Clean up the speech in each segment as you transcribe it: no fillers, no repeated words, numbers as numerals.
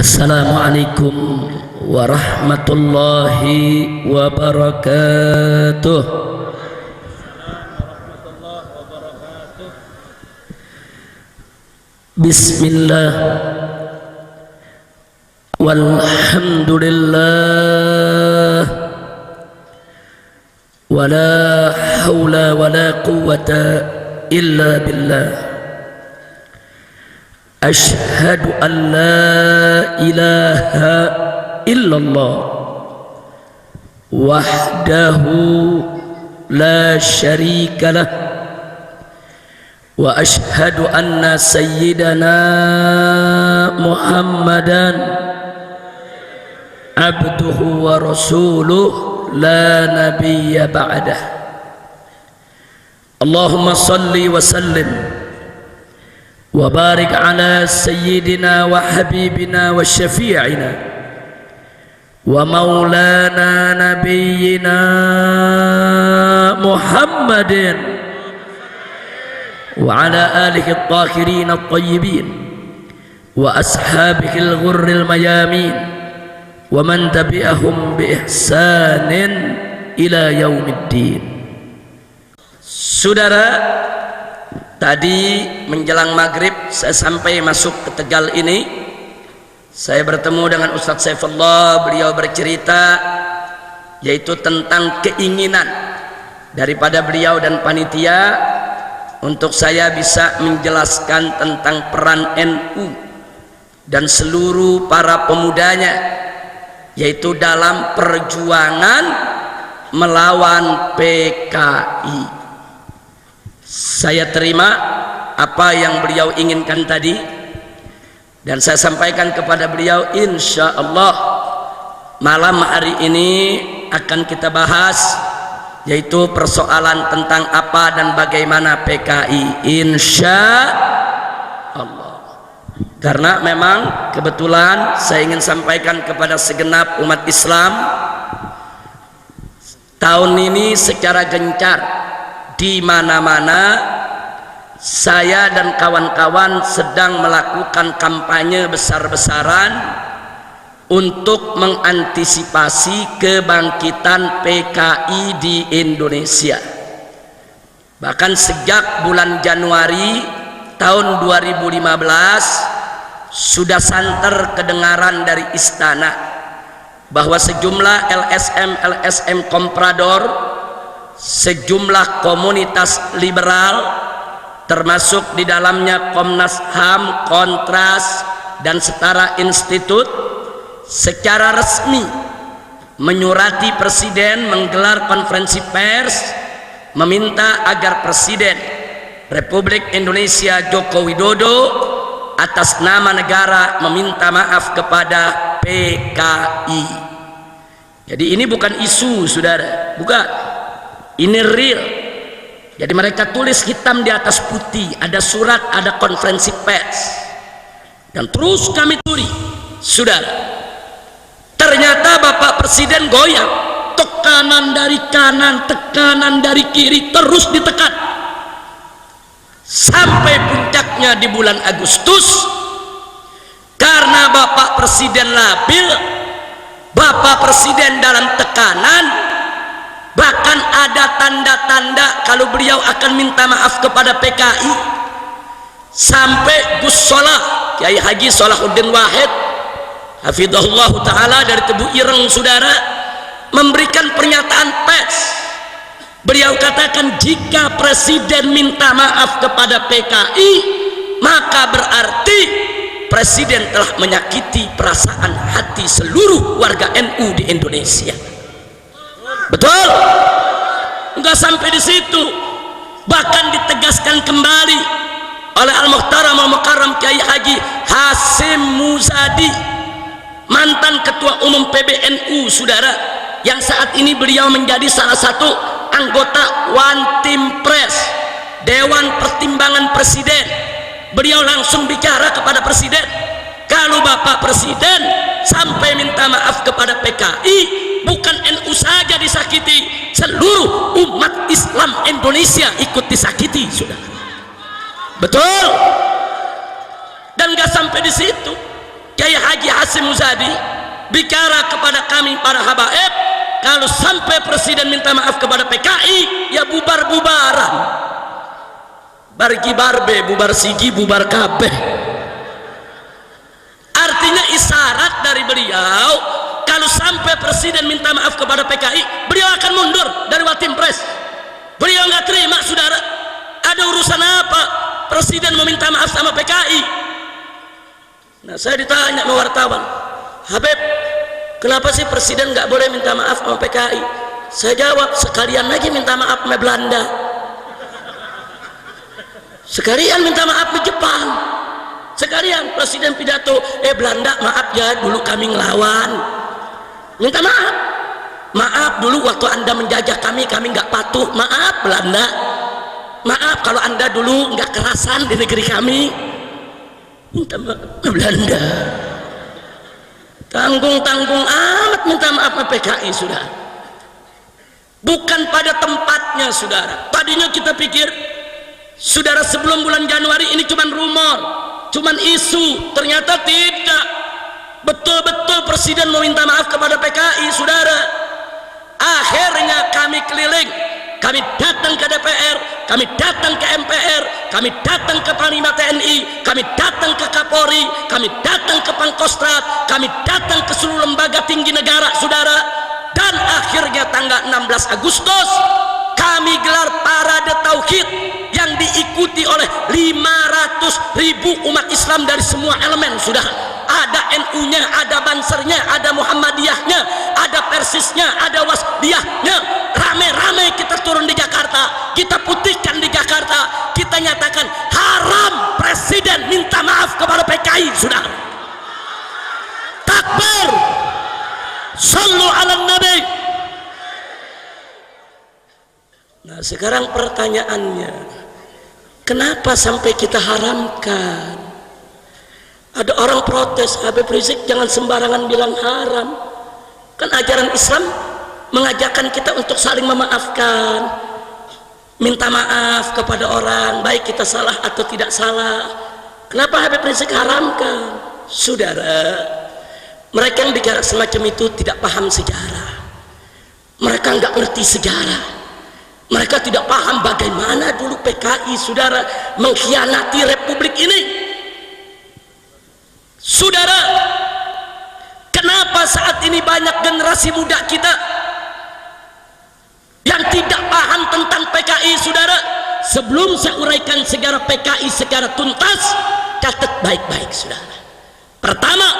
Assalamualaikum warahmatullahi wabarakatuh. Bismillah walhamdulillah wala hawla wala quwwata illa billah. Ashhadu an la ilaha illallah wahdahu la syarika lah wa ashhadu anna sayyidana Muhammadan abduhu wa rasuluh la nabiyya ba'dah. Allahumma salli wa sallim wa barik ala sayyidina wa habibina wa syafi'ina wa maulana nabiyyina Muhammadin wa ala alihi at-tahirin at-tayyibin wa ashabihi al-ghurril mayamin wa man tabi'ahum bi ihsanin ila yaumiddin. Saudara, tadi menjelang maghrib saya sampai masuk ke Tegal ini, saya bertemu dengan Ustadz Saifullah. Beliau bercerita yaitu tentang keinginan daripada beliau dan panitia untuk saya bisa menjelaskan tentang peran NU dan seluruh para pemudanya, yaitu dalam perjuangan melawan PKI. Saya terima apa yang beliau inginkan tadi dan saya sampaikan kepada beliau, insya Allah malam hari ini akan kita bahas yaitu persoalan tentang apa dan bagaimana PKI, insya Allah. Karena memang kebetulan saya ingin sampaikan kepada segenap umat Islam, tahun ini secara gencar di mana-mana saya dan kawan-kawan sedang melakukan kampanye besar-besaran untuk mengantisipasi kebangkitan PKI di Indonesia. Bahkan sejak bulan Januari tahun 2015 sudah santer kedengaran dari istana bahwa sejumlah LSM komprador, sejumlah komunitas liberal termasuk di dalamnya Komnas HAM, Kontras dan Setara Institut secara resmi menyurati Presiden, menggelar konferensi pers meminta agar Presiden Republik Indonesia Joko Widodo atas nama negara meminta maaf kepada PKI. Jadi ini bukan isu, saudara, bukan. Ini real. Jadi mereka tulis hitam di atas putih, ada surat, ada konferensi pers, dan terus kami turi, saudara. Ternyata Bapak Presiden goyang, tekanan dari kanan, tekanan dari kiri, terus ditekan sampai puncaknya di bulan Agustus. Karena Bapak Presiden labil, Bapak Presiden dalam tekanan, bahkan ada tanda-tanda kalau beliau akan minta maaf kepada PKI. Sampai Gus Solah, Kiai Haji Salahuddin Wahid hafizahullah ta'ala dari Tebu Ireng, saudara, memberikan pernyataan pers. Beliau katakan jika Presiden minta maaf kepada PKI, maka berarti Presiden telah menyakiti perasaan hati seluruh warga NU di Indonesia. Betul? Enggak sampai di situ, bahkan ditegaskan kembali oleh Al-Muhtaram Al-Mukarram Kiai Haji Hasim Muzadi, mantan Ketua Umum PBNU, saudara, yang saat ini beliau menjadi salah satu anggota One Team Press, Dewan Pertimbangan Presiden. Beliau langsung bicara kepada Presiden, kalau Bapak Presiden sampai minta maaf kepada PKI, bukan NU saja disakiti, seluruh umat Islam Indonesia ikut disakiti, saudara. Betul? Dan gak sampai di situ, Kiai Haji Hasyim Muzadi bicara kepada kami para habaib, kalau sampai presiden minta maaf kepada PKI, ya bubar-bubaran, bargi barbe, bubar sigi, bubar kabeh. Artinya isyarat dari beliau, kalau sampai presiden minta maaf kepada PKI, beliau akan mundur dari Watim-Pres. Beliau nggak terima, saudara. Ada urusan apa presiden meminta maaf sama PKI? Nah, saya ditanya sama wartawan, Habib, kenapa sih presiden nggak boleh minta maaf sama PKI? Saya jawab, sekalian lagi minta maaf sama Belanda, sekalian minta maaf sama Jepang, sekalian presiden pidato, Belanda maaf ya, dulu kami ngelawan, minta maaf, maaf dulu waktu anda menjajah kami nggak patuh, maaf Belanda, maaf kalau anda dulu nggak kerasan di negeri kami, minta maaf Belanda. Tanggung-tanggung amat minta maaf sama PKI, saudara. Bukan pada tempatnya, saudara. Tadinya kita pikir, saudara, sebelum bulan Januari ini cuman rumor, cuman isu. Ternyata tidak. Betul-betul presiden meminta maaf kepada PKI, saudara. Akhirnya kami keliling, kami datang ke DPR, kami datang ke MPR, kami datang ke Panglima TNI, kami datang ke Kapolri, kami datang ke Pangkostrat, kami datang ke seluruh lembaga tinggi negara, saudara. Dan akhirnya tanggal 16 Agustus kami gelar parade tauhid yang diikuti oleh 500.000 umat Islam dari semua elemen, saudara. Ada NU-nya, ada Bansernya, ada Muhammadiyahnya, ada Persisnya, ada Wasdiyahnya. Rame-rame kita turun di Jakarta, kita putihkan di Jakarta, kita nyatakan haram presiden minta maaf kepada PKI, saudara. Takbir, sallu ala nabi. Nah, sekarang pertanyaannya, kenapa sampai kita haramkan? Ada orang protes, Habib Rizik jangan sembarangan bilang haram. Kan ajaran Islam mengajarkan kita untuk saling memaafkan, minta maaf kepada orang, baik kita salah atau tidak salah. Kenapa Habib Rizik haramkan? Saudara, mereka yang bicara semacam itu tidak paham sejarah. Mereka nggak ngerti sejarah. Mereka tidak paham bagaimana dulu PKI, saudara, mengkhianati Republik ini. Saudara, kenapa saat ini banyak generasi muda kita yang tidak paham tentang PKI, saudara? Sebelum saya uraikan sejarah PKI secara tuntas, catat baik-baik, saudara. Pertama,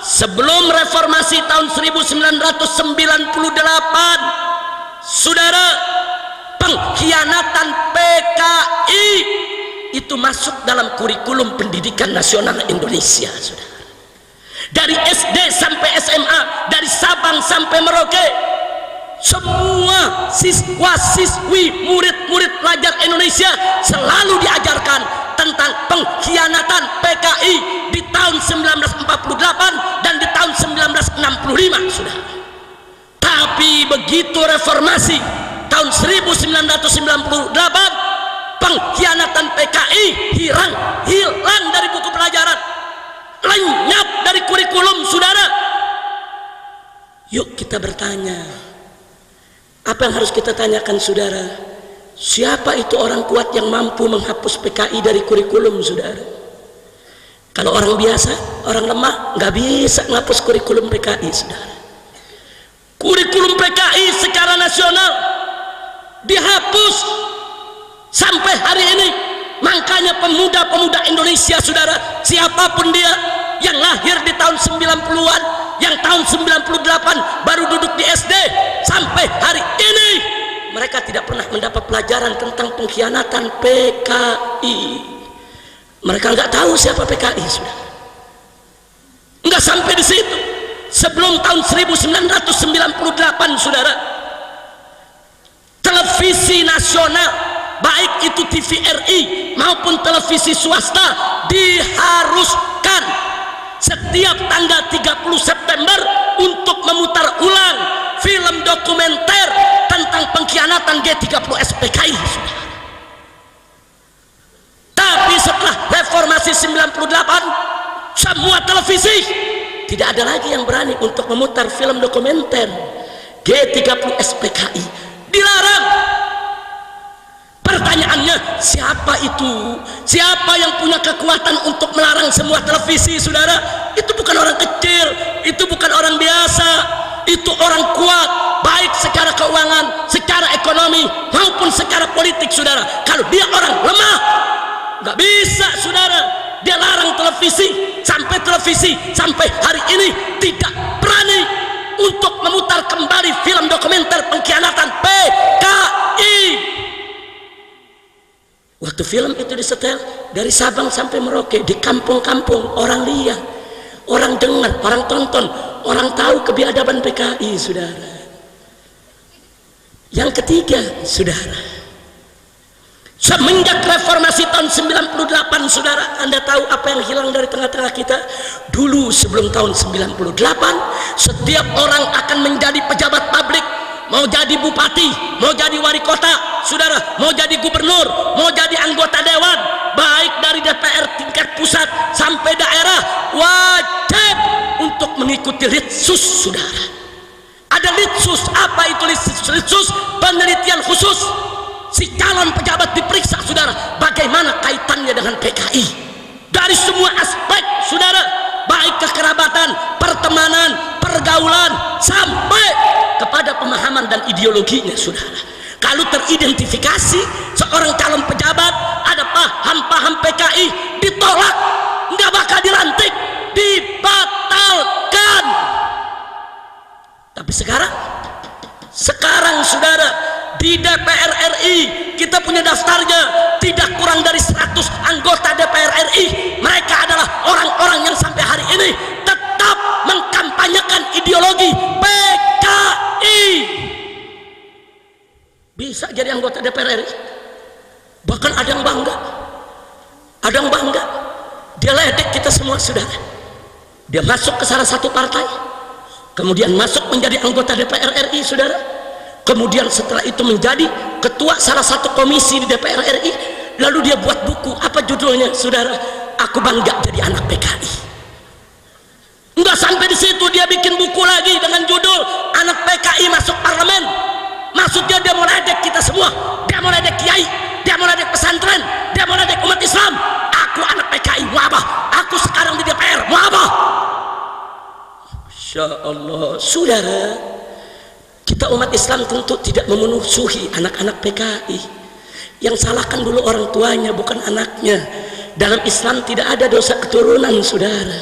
sebelum reformasi tahun 1998, saudara, pengkhianatan PKI itu masuk dalam kurikulum pendidikan nasional Indonesia, saudara. Dari SD sampai SMA, dari Sabang sampai Merauke, semua siswa-siswi, murid-murid pelajar Indonesia selalu diajarkan tentang pengkhianatan PKI di tahun 1948 dan di tahun 1965, saudara. Tapi begitu reformasi tahun 1998, pengkhianatan PKI hilang dari buku pelajaran, lenyap dari kurikulum, saudara. Yuk kita bertanya, apa yang harus kita tanyakan, saudara? Siapa itu orang kuat yang mampu menghapus PKI dari kurikulum, saudara? Kalau orang biasa, orang lemah, nggak bisa menghapus kurikulum PKI, saudara. Kurikulum PKI secara nasional dihapus sampai hari ini. Makanya pemuda-pemuda Indonesia, saudara, siapapun dia yang lahir di tahun 90-an, yang tahun 98 baru duduk di SD, sampai hari ini mereka tidak pernah mendapat pelajaran tentang pengkhianatan PKI. Mereka nggak tahu siapa PKI, saudara. Nggak sampai di situ. Sebelum tahun 1998, saudara, televisi nasional, baik itu TVRI maupun televisi swasta, diharuskan setiap tanggal 30 September untuk memutar ulang film dokumenter tentang pengkhianatan G30S PKI, saudara. Tapi setelah reformasi 98, semua televisi tidak ada lagi yang berani untuk memutar film dokumenter G30 SPKI, dilarang. Pertanyaannya, siapa itu? Siapa yang punya kekuatan untuk melarang semua televisi, saudara? Itu bukan orang kecil, itu bukan orang biasa, itu orang kuat, baik secara keuangan, secara ekonomi, maupun secara politik, saudara. Kalau dia orang lemah, nggak bisa, saudara. Dia larang televisi, sampai hari ini tidak berani untuk memutar kembali film dokumenter pengkhianatan PKI. Waktu film itu disetel dari Sabang sampai Merauke, di kampung-kampung orang lihat, orang dengar, orang tonton, orang tahu kebiadaban PKI, saudara. Yang ketiga, saudara, semenjak reformasi tahun 98, saudara, Anda tahu apa yang hilang dari tengah-tengah kita? Dulu sebelum tahun 98, setiap orang akan menjadi pejabat publik, mau jadi bupati, mau jadi wali kota, saudara, mau jadi gubernur, mau jadi anggota dewan, baik dari DPR tingkat pusat sampai daerah, wajib untuk mengikuti litsus, saudara. Ada litsus. Apa itu litsus? Penelitian khusus. Si calon pejabat diperiksa, saudara, bagaimana kaitannya dengan PKI dari semua aspek, saudara, baik kekerabatan, pertemanan, pergaulan, sampai kepada pemahaman dan ideologinya, saudara. Kalau teridentifikasi seorang calon pejabat ada paham-paham PKI, ditolak, nggak bakal dilantik, dibatalkan. Tapi sekarang, saudara, di DPR RI kita punya daftarnya, tidak kurang dari 100 anggota DPR RI. Mereka adalah orang-orang yang sampai hari ini tetap mengkampanyekan ideologi PKI. Bisa jadi anggota DPR RI, bahkan ada yang bangga, dia ledek kita semua, saudara. Dia masuk ke salah satu partai, kemudian masuk menjadi anggota DPR RI, saudara. Kemudian setelah itu menjadi ketua salah satu komisi di DPR RI, lalu dia buat buku, apa judulnya, saudara? Aku bangga jadi anak PKI. Enggak sampai di situ, dia bikin buku lagi dengan judul Anak PKI Masuk Parlemen. Maksudnya dia mau ledek kita semua, dia mau ledek kiai, dia mau ledek pesantren, dia mau ledek umat Islam. Aku anak PKI, mau apa? Aku sekarang di DPR, mau apa? Masya Allah, saudara. Kita umat Islam tentu tidak memusuhi anak-anak PKI. Yang salahkan dulu orang tuanya, bukan anaknya. Dalam Islam tidak ada dosa keturunan, saudara.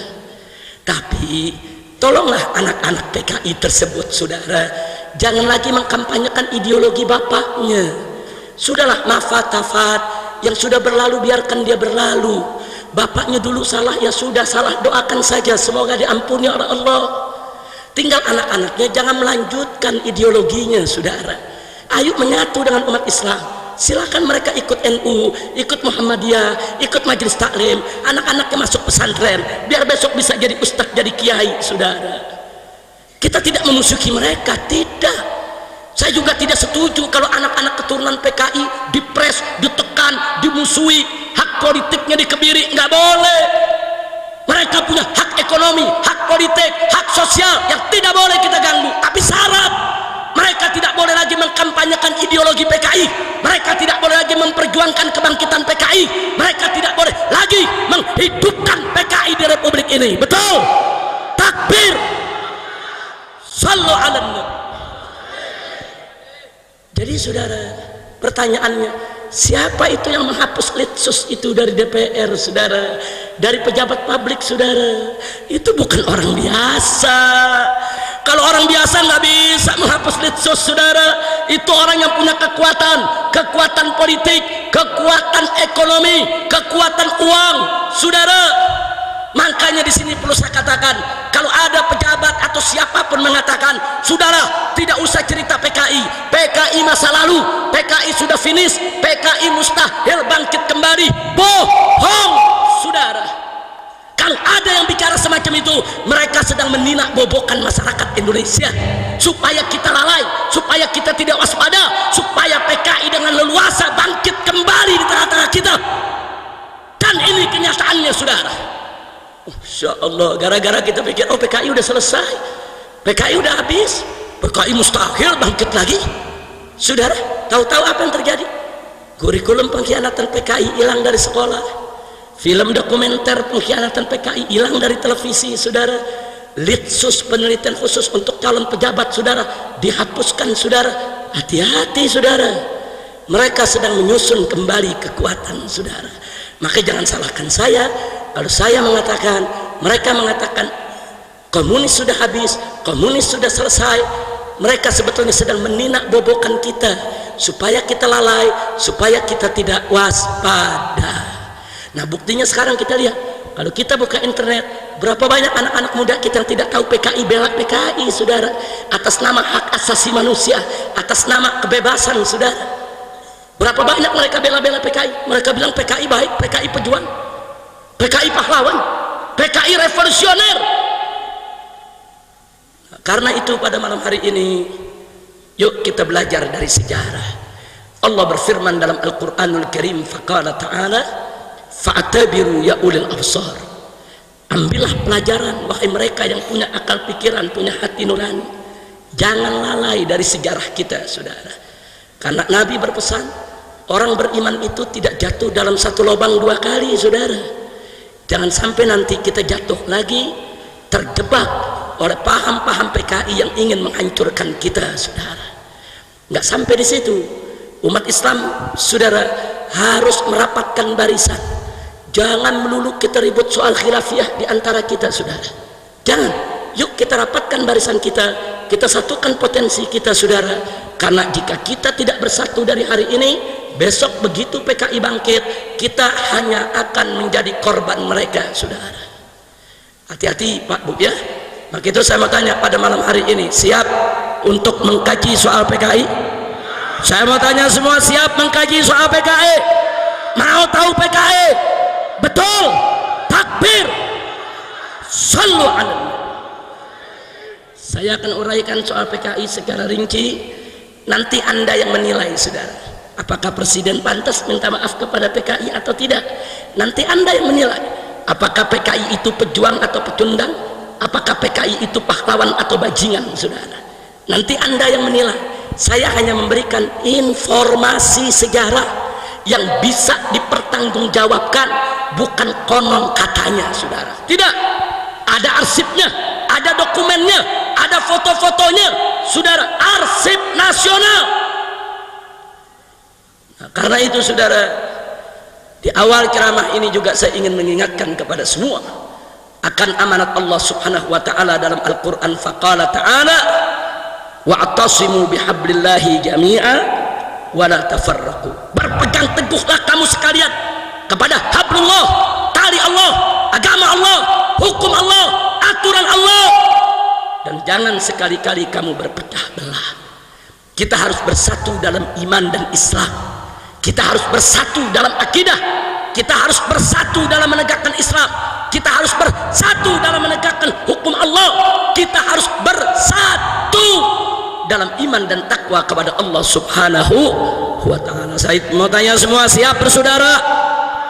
Tapi tolonglah anak-anak PKI tersebut, saudara, jangan lagi mengkampanyekan ideologi bapaknya. Sudahlah, nafat-tafat yang sudah berlalu biarkan dia berlalu. Bapaknya dulu salah, ya sudah salah, doakan saja semoga diampuni oleh Allah. Tinggal anak-anaknya jangan melanjutkan ideologinya, saudara. Ayo menyatu dengan umat Islam. Silakan mereka ikut NU, ikut Muhammadiyah, ikut majelis taklim, anak-anaknya masuk pesantren, biar besok bisa jadi ustadz, jadi kiai, saudara. Kita tidak memusuhi mereka, tidak. Saya juga tidak setuju kalau anak-anak keturunan PKI dipres, ditekan, dimusuhi, hak politiknya dikebiri, nggak boleh. Mereka punya hak ekonomi, hak politik, hak sosial yang tidak boleh kita ganggu. Tapi syarat, mereka tidak boleh lagi mengkampanyekan ideologi PKI. Mereka tidak boleh lagi memperjuangkan kebangkitan PKI. Mereka tidak boleh lagi menghidupkan PKI di Republik ini. Betul? Takbir. Sallu ala nabi. Jadi, saudara, pertanyaannya, siapa itu yang menghapus litsus itu dari DPR, saudara, dari pejabat publik, saudara? Itu bukan orang biasa. Kalau orang biasa nggak bisa menghapus litsus, saudara. Itu orang yang punya kekuatan politik, kekuatan ekonomi, kekuatan uang, saudara. Makanya di sini perlu saya katakan, kalau ada pejabat atau siapapun mengatakan, saudara, tidak usah cerita PKI, PKI masa lalu, PKI sudah finish, PKI mustahil bangkit kembali, bohong, saudara. Kalau ada yang bicara semacam itu, mereka sedang meninak bobokan masyarakat Indonesia, supaya kita lalai, supaya kita tidak waspada, supaya PKI dengan leluasa bangkit kembali di tengah-tengah kita. Dan ini kenyataannya, saudara. Insya Allah, gara-gara kita pikir oh PKI udah selesai, PKI udah habis, PKI mustahil bangkit lagi. Saudara, tahu-tahu apa yang terjadi? Kurikulum pengkhianatan PKI hilang dari sekolah, film dokumenter pengkhianatan PKI hilang dari televisi. Saudara, litsus penelitian khusus untuk calon pejabat saudara dihapuskan. Saudara, hati-hati saudara, mereka sedang menyusun kembali kekuatan saudara. Maka jangan salahkan saya kalau saya mengatakan, mereka mengatakan komunis sudah habis, komunis sudah selesai. Mereka sebetulnya sedang meninak bobokan kita supaya kita lalai, supaya kita tidak waspada. Nah buktinya sekarang kita lihat, kalau kita buka internet, berapa banyak anak-anak muda kita yang tidak tahu PKI, bela PKI saudara, atas nama hak asasi manusia, atas nama kebebasan saudara. Berapa banyak mereka bela-bela PKI, mereka bilang PKI baik, PKI pejuang, PKI pahlawan, PKI revolusioner. Nah, karena itu pada malam hari ini yuk kita belajar dari sejarah. Allah berfirman dalam Al-Quranul Karim, faqala ta'ala fa'tabiru ya ulil absar. Ambillah pelajaran wahai mereka yang punya akal pikiran, punya hati nurani. Jangan lalai dari sejarah kita saudara. Karena Nabi berpesan, orang beriman itu tidak jatuh dalam satu lubang dua kali saudara. Jangan sampai nanti kita jatuh lagi, terjebak oleh paham-paham PKI yang ingin menghancurkan kita saudara. Nggak sampai di situ, umat Islam saudara harus merapatkan barisan. Jangan melulu kita ribut soal khilafiyah di antara kita saudara. Jangan, yuk kita rapatkan barisan kita, kita satukan potensi kita saudara. Karena jika kita tidak bersatu dari hari ini, besok begitu PKI bangkit, kita hanya akan menjadi korban mereka saudara. Hati-hati Pak Bu ya. Maka itu saya mau tanya pada malam hari ini, siap untuk mengkaji soal PKI? Saya mau tanya semua, siap mengkaji soal PKI? Mau tahu PKI? Betul, takbir, sallu ala. Saya akan uraikan soal PKI secara rinci. Nanti Anda yang menilai saudara, apakah presiden pantas minta maaf kepada PKI atau tidak. Nanti Anda yang menilai, apakah PKI itu pejuang atau pecundang, apakah PKI itu pahlawan atau bajingan saudara. Nanti Anda yang menilai. Saya hanya memberikan informasi sejarah yang bisa dipertanggungjawabkan, bukan konon katanya saudara. Tidak, ada arsipnya, ada dokumennya, ada foto-fotonya saudara, arsip nasional. Nah, karena itu saudara, di awal ceramah ini juga saya ingin mengingatkan kepada semua akan amanat Allah subhanahu wa ta'ala dalam Al-Quran. Faqala ta'ala wa'tasimu bihablillahi jami'a wa la tafarraqu. Berpegang teguhlah kamu sekalian kepada hablullah, tali Allah, agama Allah, hukum Allah, aturan Allah, dan jangan sekali-kali kamu berpecah belah. Kita harus bersatu dalam iman dan Islam, kita harus bersatu dalam akidah, kita harus bersatu dalam menegakkan Islam, kita harus bersatu dalam menegakkan hukum Allah, kita harus bersatu dalam iman dan takwa kepada Allah subhanahu wa ta'ala. Saya mau tanya semua, siap bersaudara,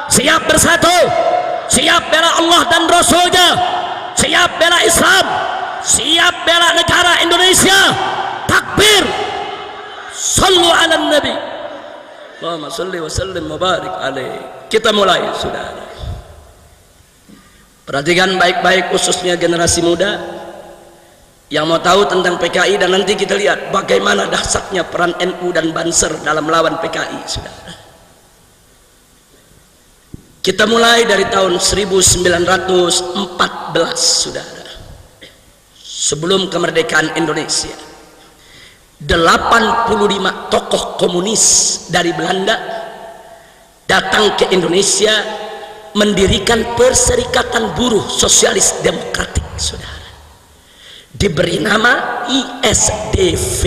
siap bersatu, siap bela Allah dan Rasulnya, siap bela Islam, siap bela negara Indonesia? Takbir, sallu ala nabi, Allahumma salli wa sallim wa barik alaih. Kita mulai saudara. Perhatikan baik-baik khususnya generasi muda yang mau tahu tentang PKI, dan nanti kita lihat bagaimana dahsyatnya peran NU dan Banser dalam melawan PKI saudara. Kita mulai dari tahun 1914 saudara, sebelum kemerdekaan Indonesia. 85 tokoh komunis dari Belanda datang ke Indonesia mendirikan Perserikatan Buruh Sosialis Demokratik saudara, diberi nama ISDV.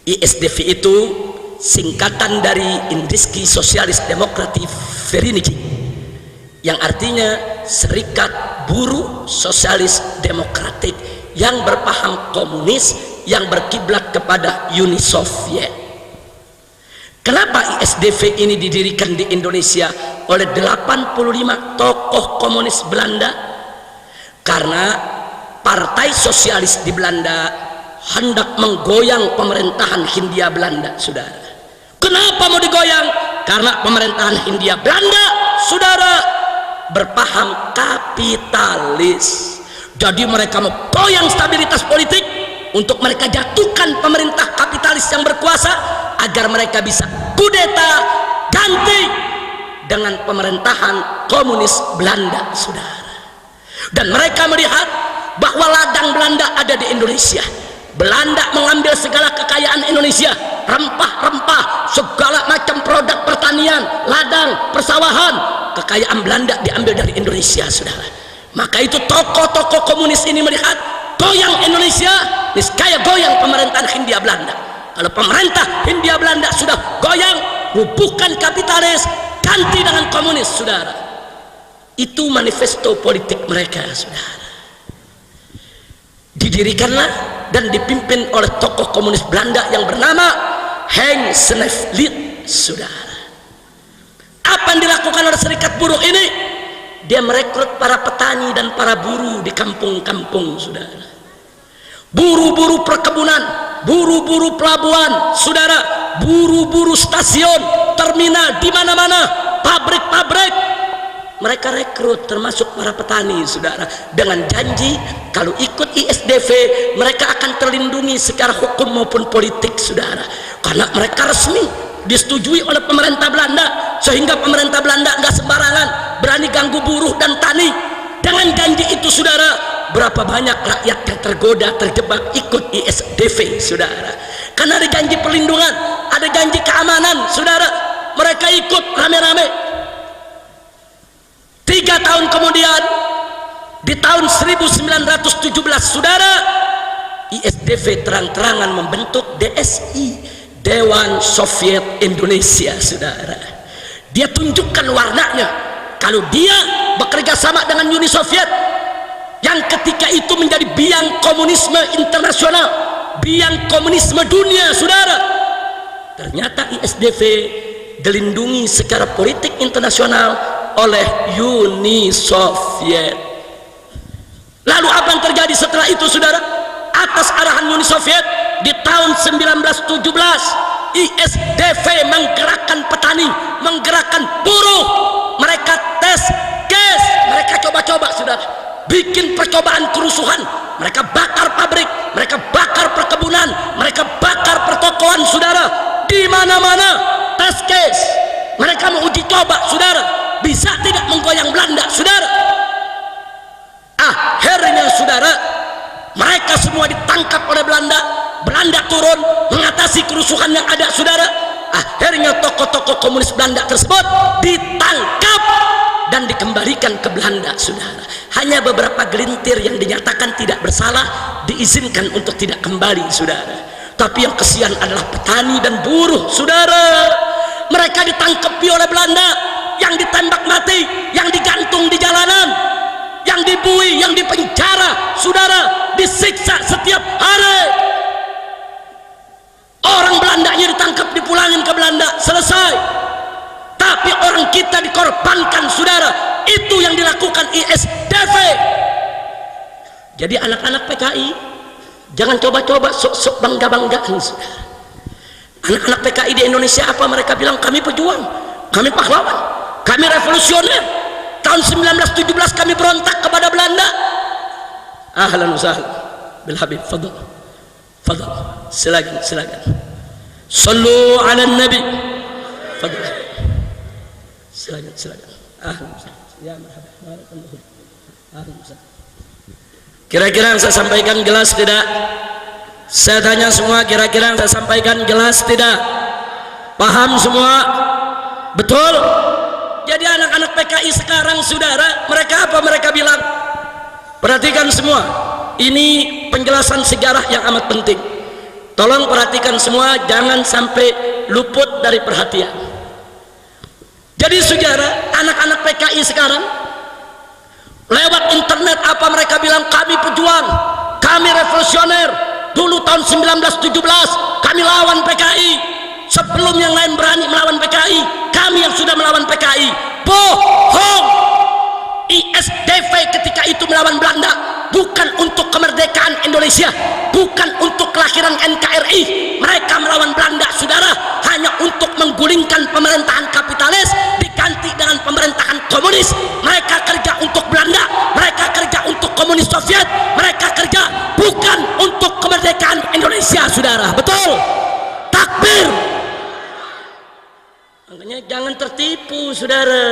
ISDV itu singkatan dari Indiski Sosialis Demokratik Verniki, yang artinya Serikat Buruh Sosialis Demokratik yang berpaham komunis, yang berkiblat kepada Uni Soviet. Kenapa ISDV ini didirikan di Indonesia oleh 85 tokoh komunis Belanda? karena partai sosialis di Belanda hendak menggoyang pemerintahan Hindia Belanda, saudara. Kenapa mau digoyang? Karena pemerintahan Hindia Belanda, saudara, berpaham kapitalis. Jadi mereka mau goyang stabilitas politik untuk mereka jatuhkan pemerintah kapitalis yang berkuasa agar mereka bisa kudeta ganti dengan pemerintahan komunis Belanda, saudara. Dan mereka melihat bahwa ladang Belanda ada di Indonesia. Belanda mengambil segala kekayaan Indonesia, rempah-rempah, segala macam produk pertanian, ladang, persawahan, kekayaan Belanda diambil dari Indonesia, saudara. Maka itu tokoh-tokoh komunis ini melihat goyang Indonesia, niscaya goyang pemerintahan Hindia Belanda. Kalau pemerintah Hindia Belanda sudah goyang, rubuhkan kapitalis, ganti dengan komunis, saudara. Itu manifesto politik mereka, saudara. Didirikanlah dan dipimpin oleh tokoh komunis Belanda yang bernama Henk Sneevliet, saudara. Apa yang dilakukan oleh serikat buruh ini? Dia merekrut para petani dan para buruh di kampung-kampung, saudara. Buru-buru perkebunan, buru-buru pelabuhan, saudara, buru-buru stasiun, terminal, di mana-mana, pabrik-pabrik, mereka rekrut, termasuk para petani, saudara, dengan janji kalau ikut ISDV mereka akan terlindungi secara hukum maupun politik, saudara, karena mereka resmi disetujui oleh pemerintah Belanda, sehingga pemerintah Belanda nggak sembarangan berani ganggu buruh dan tani. Dengan janji itu, saudara, berapa banyak rakyat yang tergoda, terjebak ikut ISDV, saudara, karena ada janji perlindungan, ada janji keamanan, saudara. Mereka ikut rame-rame. 3 tahun kemudian, di tahun 1917, saudara, ISDV terang-terangan membentuk DSI, Dewan Soviet Indonesia, saudara. Dia tunjukkan warnanya kalau dia bekerja sama dengan Uni Soviet yang ketika itu menjadi biang komunisme internasional, biang komunisme dunia, saudara. Ternyata ISDV dilindungi secara politik internasional oleh Uni Soviet. Lalu apa yang terjadi setelah itu, saudara? Atas arahan Uni Soviet, di tahun 1917 ISDV menggerakkan petani, menggerakkan buruh. Mereka tes gas, mereka coba-coba, saudara, bikin percobaan kerusuhan. Mereka bakar pabrik, mereka bakar perkebunan, mereka bakar pertokoan, saudara, di mana-mana. Tes gas, mereka mau uji coba, saudara, bisa tidak menggoyang Belanda, saudara. Akhirnya, saudara, mereka semua ditangkap oleh Belanda. Belanda turun mengatasi kerusuhan yang ada, saudara. Akhirnya tokoh-tokoh komunis Belanda tersebut ditangkap dan dikembalikan ke Belanda, saudara. Hanya beberapa gelintir yang dinyatakan tidak bersalah diizinkan untuk tidak kembali, saudara. Tapi yang kesian adalah petani dan buruh, saudara. Mereka ditangkapi oleh Belanda, yang ditembak mati, yang digantung di jalanan, yang dibui, yang dipenjara, saudara, disiksa setiap hari. Orang Belandanya ditangkap, dipulangin ke Belanda, selesai. Tapi orang kita dikorbankan, saudara. Itu yang dilakukan ISDV. Jadi anak-anak PKI jangan coba-coba sok-sok bangga-banggaan, saudara. Anak-anak PKI di Indonesia apa mereka bilang? Kami pejuang, kami pahlawan, kami revolusioner. Tahun 1917 kami berontak kepada Belanda. Ahlan wa sahlan bil habib, fadhal, fadhal, silakan, silakan. Sallu ala nabi, fadhal, silakan, silakan. Ahlan wa sahlan, ya marhaba, barakallahu. Ahlan wa sahlan. Kira-kira yang saya sampaikan jelas tidak? Saya tanya semua, kira-kira yang saya sampaikan jelas tidak? Paham semua? Betul? Jadi anak-anak PKI sekarang, saudara, mereka apa mereka bilang? Perhatikan semua, ini penjelasan sejarah yang amat penting. Tolong perhatikan semua, jangan sampai luput dari perhatian. Jadi saudara, anak-anak PKI sekarang lewat internet apa mereka bilang? Kami pejuang, kami revolusioner. Dulu tahun 1917 kami lawan PKI. Sebelum yang lain berani melawan PKI, kami yang sudah melawan PKI. Bohong. ISDV ketika itu melawan Belanda Indonesia, bukan untuk kelahiran NKRI. Mereka melawan Belanda, saudara, hanya untuk menggulingkan pemerintahan kapitalis diganti dengan pemerintahan komunis. Mereka kerja untuk Belanda, mereka kerja untuk komunis Soviet, mereka kerja bukan untuk kemerdekaan Indonesia, saudara. Betul? Takbir. Makanya jangan tertipu, saudara,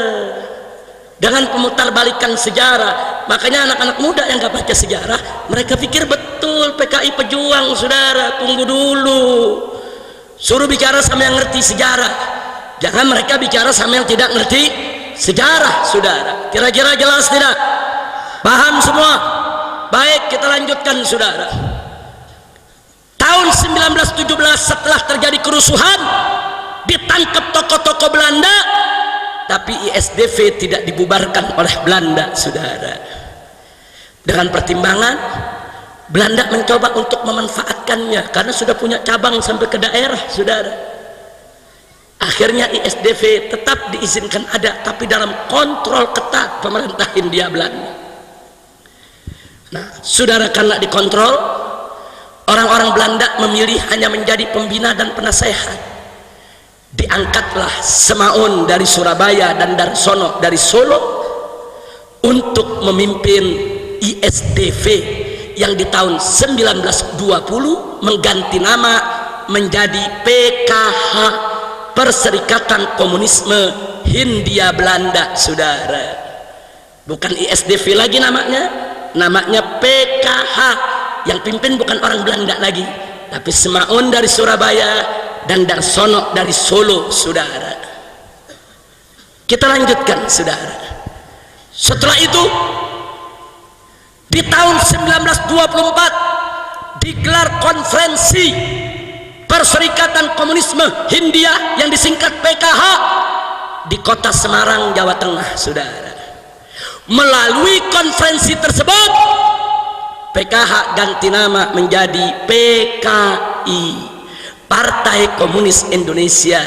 dengan pemutarbalikan sejarah. Makanya anak-anak muda yang gak baca sejarah, mereka pikir betul PKI pejuang, saudara. Tunggu dulu, suruh bicara sama yang ngerti sejarah, jangan mereka bicara sama yang tidak ngerti sejarah, saudara. Kira-kira jelas tidak? Paham semua? Baik, kita lanjutkan, saudara. Tahun 1917 setelah terjadi kerusuhan, ditangkap tokoh-tokoh Belanda, tapi ISDV tidak dibubarkan oleh Belanda, saudara. Dengan pertimbangan Belanda mencoba untuk memanfaatkannya karena sudah punya cabang sampai ke daerah, saudara. Akhirnya ISDV tetap diizinkan ada, tapi dalam kontrol ketat pemerintah Hindia Belanda. Nah, saudara, karena dikontrol, orang-orang Belanda memilih hanya menjadi pembina dan penasehat. Diangkatlah Semaun dari Surabaya dan Darsono dari Solo untuk memimpin ISDV yang di tahun 1920 mengganti nama menjadi PKH, Perserikatan Komunisme Hindia Belanda, saudara. Bukan ISDV lagi namanya PKH. Yang pimpin bukan orang Belanda lagi, tapi Semaun dari Surabaya dan Darsono dari Solo, saudara. Kita lanjutkan, saudara. Setelah itu di tahun 1924 digelar konferensi Perserikatan Komunisme Hindia yang disingkat PKH di kota Semarang, Jawa Tengah, saudara. Melalui konferensi tersebut PKH ganti nama menjadi PKI, Partai Komunis Indonesia,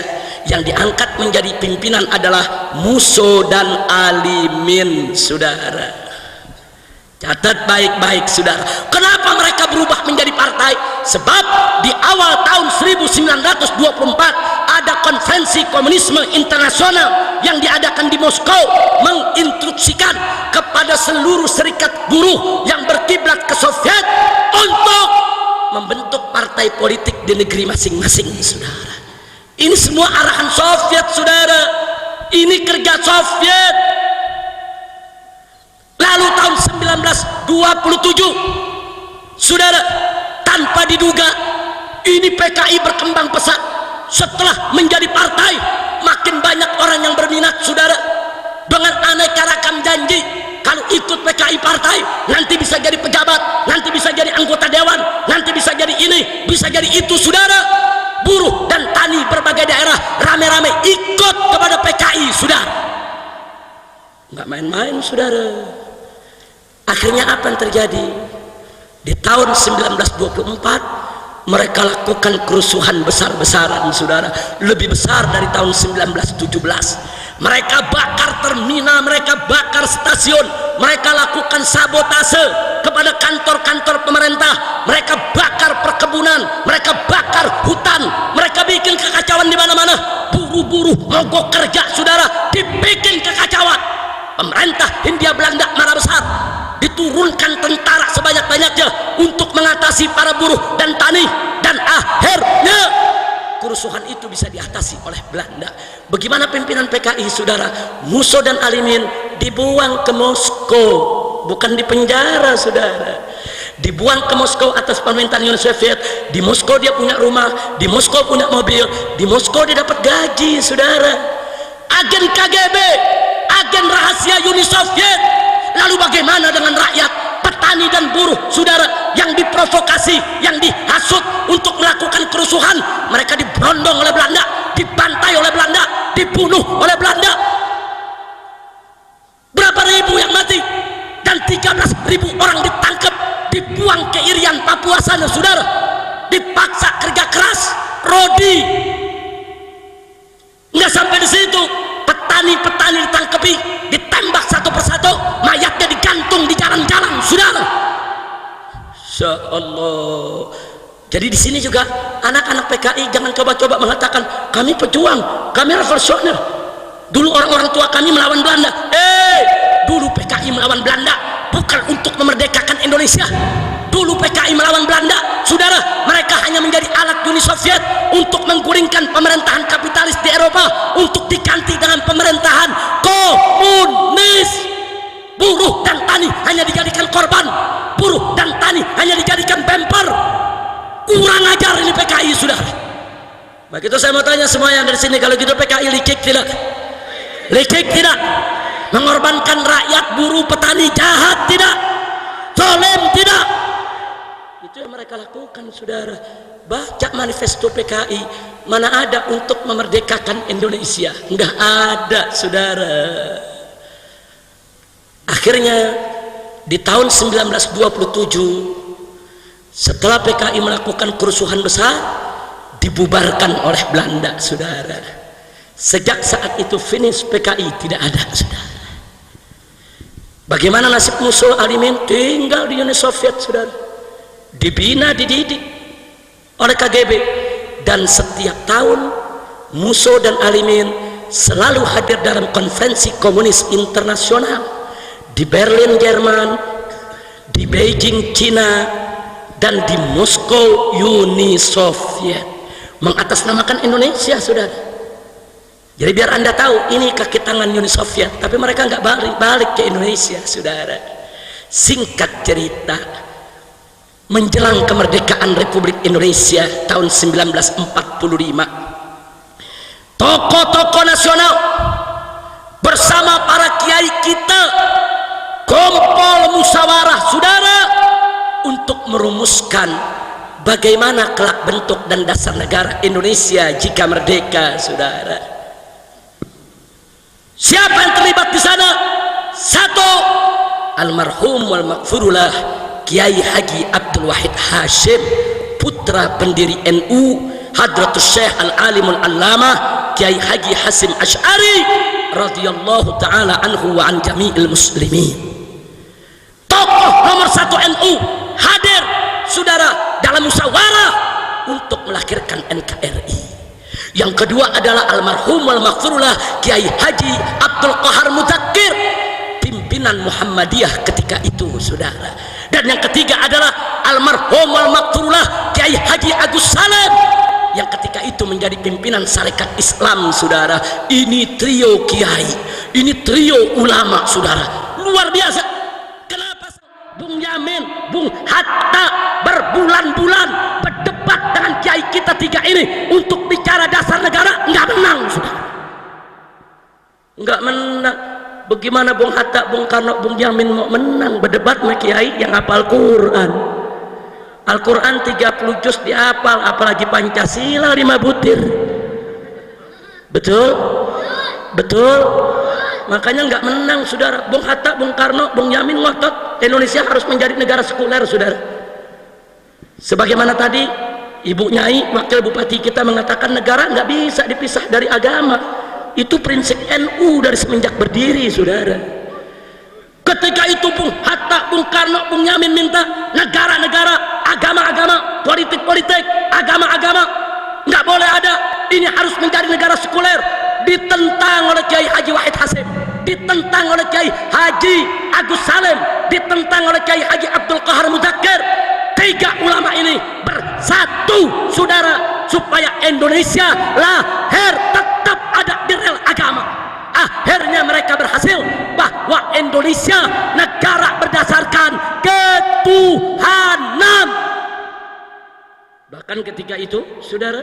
yang diangkat menjadi pimpinan adalah Musso dan Alimin, saudara. Catat baik-baik, saudara. Kenapa mereka berubah menjadi partai? Sebab di awal tahun 1924 ada konferensi komunisme internasional yang diadakan di Moskow, menginstruksikan kepada seluruh serikat buruh yang berkiblat ke Soviet untuk membentuk partai politik di negeri masing-masing, saudara. Ini semua arahan Soviet, saudara. Ini kerja Soviet. Lalu tahun 1927, saudara, tanpa diduga ini PKI berkembang pesat. Setelah menjadi partai, makin banyak orang yang berminat, saudara, dengan aneka rakam janji. Kalau ikut PKI partai, nanti bisa jadi pejabat, nanti bisa jadi anggota dewan, nanti bisa jadi ini, bisa jadi itu, saudara. Buruh dan tani berbagai daerah rame-rame ikut kepada PKI, saudara. Nggak main-main, saudara. Akhirnya apa yang terjadi? Di tahun 1924 mereka lakukan kerusuhan besar-besaran, saudara, lebih besar dari tahun 1917. Mereka bakar terminal, mereka bakar stasiun, mereka lakukan sabotase kepada kantor-kantor pemerintah, mereka bakar perkebunan, mereka bakar hutan, mereka bikin kekacauan di mana-mana. Buruh-buruh mogok kerja, saudara, dibikin kekacauan. Pemerintah Hindia Belanda marah besar, diturunkan tentara sebanyak-banyaknya untuk mengatasi para buruh dan tani, dan akhirnya kerusuhan itu bisa diatasi oleh Belanda. Bagaimana pimpinan PKI, saudara? Musso dan Alimin dibuang ke Moskow, bukan di penjara, saudara. Dibuang ke Moskow atas pemerintahan Uni Soviet. Di Moskow dia punya rumah, di Moskow punya mobil, di Moskow dia dapat gaji, saudara. Agen KGB, agen rahasia Uni Soviet. Lalu bagaimana dengan rakyat, petani dan buruh, saudara, yang diprovokasi, yang dihasut untuk melakukan kerusuhan? Mereka diberondong oleh Belanda, dibantai oleh Belanda, dibunuh oleh Belanda. Berapa ribu yang mati? Dan 13.000 orang ditangkap, dibuang ke Irian, Papua sana, saudara. Dipaksa kerja keras, rodi. Nggak sampai di situ, petani-petani ditangkapi, ditembak satu persatu, mayatnya digantung di jalan-jalan, saudara. Masya Allah. Jadi di sini juga anak-anak PKI jangan coba-coba mengatakan kami pejuang, kami revolusioner. Dulu orang-orang tua kami melawan Belanda. Dulu PKI melawan Belanda bukan untuk memerdekakan Indonesia. Dulu PKI melawan Belanda, saudara, mereka hanya menjadi alat Uni Soviet untuk menggulingkan pemerintahan kapitalis di Eropa untuk diganti dengan pemerintahan komunis. Buruh dan tani hanya dijadikan korban, buruh dan tani hanya dijadikan bemper. Kurang ajar ini PKI, saudara. Begitu saya mau tanya semua yang dari sini, kalau gitu PKI likik tidak? Likik tidak? Mengorbankan rakyat, buruh, petani jahat tidak? Zalim tidak? Itu yang mereka lakukan, saudara. Baca manifesto PKI, mana ada untuk memerdekakan Indonesia? Enggak ada, saudara. Akhirnya di tahun 1927, setelah PKI melakukan kerusuhan besar, dibubarkan oleh Belanda, saudara. Sejak saat itu finish PKI tidak ada, saudara. Bagaimana nasib Musul Alimin? Tinggal di Uni Soviet, saudara. Dibina, dididik oleh KGB, dan setiap tahun Musul dan Alimin selalu hadir dalam konferensi komunis internasional di Berlin, Jerman, di Beijing, Cina, dan di Moskow, Uni Soviet, mengatasnamakan Indonesia, saudara. Jadi biar anda tahu ini kaki tangan Uni Soviet, tapi mereka nggak balik ke Indonesia, saudara. Singkat cerita, menjelang kemerdekaan Republik Indonesia tahun 1945, tokoh-tokoh nasional bersama para kiai kita kumpul musyawarah, saudara, untuk merumuskan bagaimana kelak bentuk dan dasar negara Indonesia jika merdeka, saudara. Siapa yang terlibat di sana? Satu, almarhum wal maghfurullah Kiai Haji Abdul Wahid Hashim, putra pendiri NU, Hadratus Syekh Al-Alimul Allamah Kiai Haji Hasim Asy'ari radhiyallahu taala anhu wa an jami'il muslimin. Tokoh nomor satu NU hadir, saudara, dalam musyawarah untuk melahirkan NKRI. Yang kedua adalah almarhum wal maghfurullah Kiai Haji Abdul Qahar Mudzakkir, pimpinan Muhammadiyah ketika itu, saudara. Dan yang ketiga adalah almarhum wal maghfurullah Kiai Haji Agus Salim, yang ketika itu menjadi pimpinan Sarekat Islam, saudara. Ini trio kiai, ini trio ulama, saudara, luar biasa. Kenapa Bung Yamin, Bung Hatta berbulan-bulan berdebat dengan kiai kita tiga ini untuk bicara dasar negara? Nggak menang, saudara. Nggak menang. Bagaimana Bung Hatta, Bung Karno, Bung Yamin mau menang berdebat sama kiai yang hafal Quran? Al-Quran 30 juz dihafal, apalagi Pancasila 5 butir. Betul? Betul? Makanya nggak menang, saudara. Bung Hatta, Bung Karno, Bung Yamin ngotot Indonesia harus menjadi negara sekuler, saudara. Sebagaimana tadi Ibu Nyai, wakil bupati kita, mengatakan negara nggak bisa dipisah dari agama. Itu prinsip NU dari semenjak berdiri, saudara. Ketika itu Bung Hatta, Bung Karno, Bung Yamin minta negara-negara, agama-agama, politik-politik, agama-agama nggak boleh ada, ini harus menjadi negara sekuler. Ditentang oleh Kiai Haji Wahid Hasim, ditentang oleh Kiai Haji Agus Salim, ditentang oleh Kiai Haji Abdul Qahar Mudzakkir. Tiga ulama ini bersatu, saudara, supaya Indonesia lahir tetap ada di rel agama. Akhirnya mereka berhasil bahwa Indonesia negara berdasarkan ketuhanan. Bahkan ketika itu, saudara,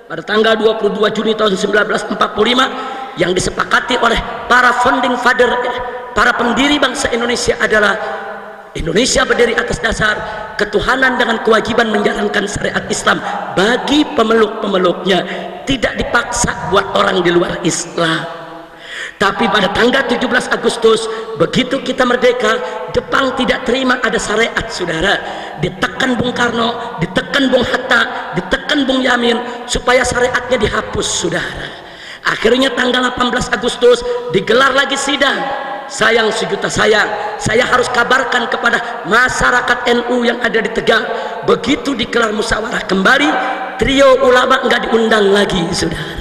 pada tanggal 22 Juni tahun 1945, yang disepakati oleh para founding father, para pendiri bangsa Indonesia adalah Indonesia berdiri atas dasar ketuhanan dengan kewajiban menjalankan syariat Islam bagi pemeluk-pemeluknya, tidak dipaksa buat orang di luar Islam. Tapi pada tanggal 17 Agustus, begitu kita merdeka, Jepang tidak terima ada syariat, saudara. Ditekan Bung Karno, ditekan Bung Hatta, ditekan Bung Yamin supaya syariatnya dihapus, saudara. Akhirnya tanggal 18 Agustus digelar lagi sidang sayang sejuta sayang, saya harus kabarkan kepada masyarakat NU yang ada di Tegal, begitu dikelar musyawarah kembali, trio ulama enggak diundang lagi, saudara.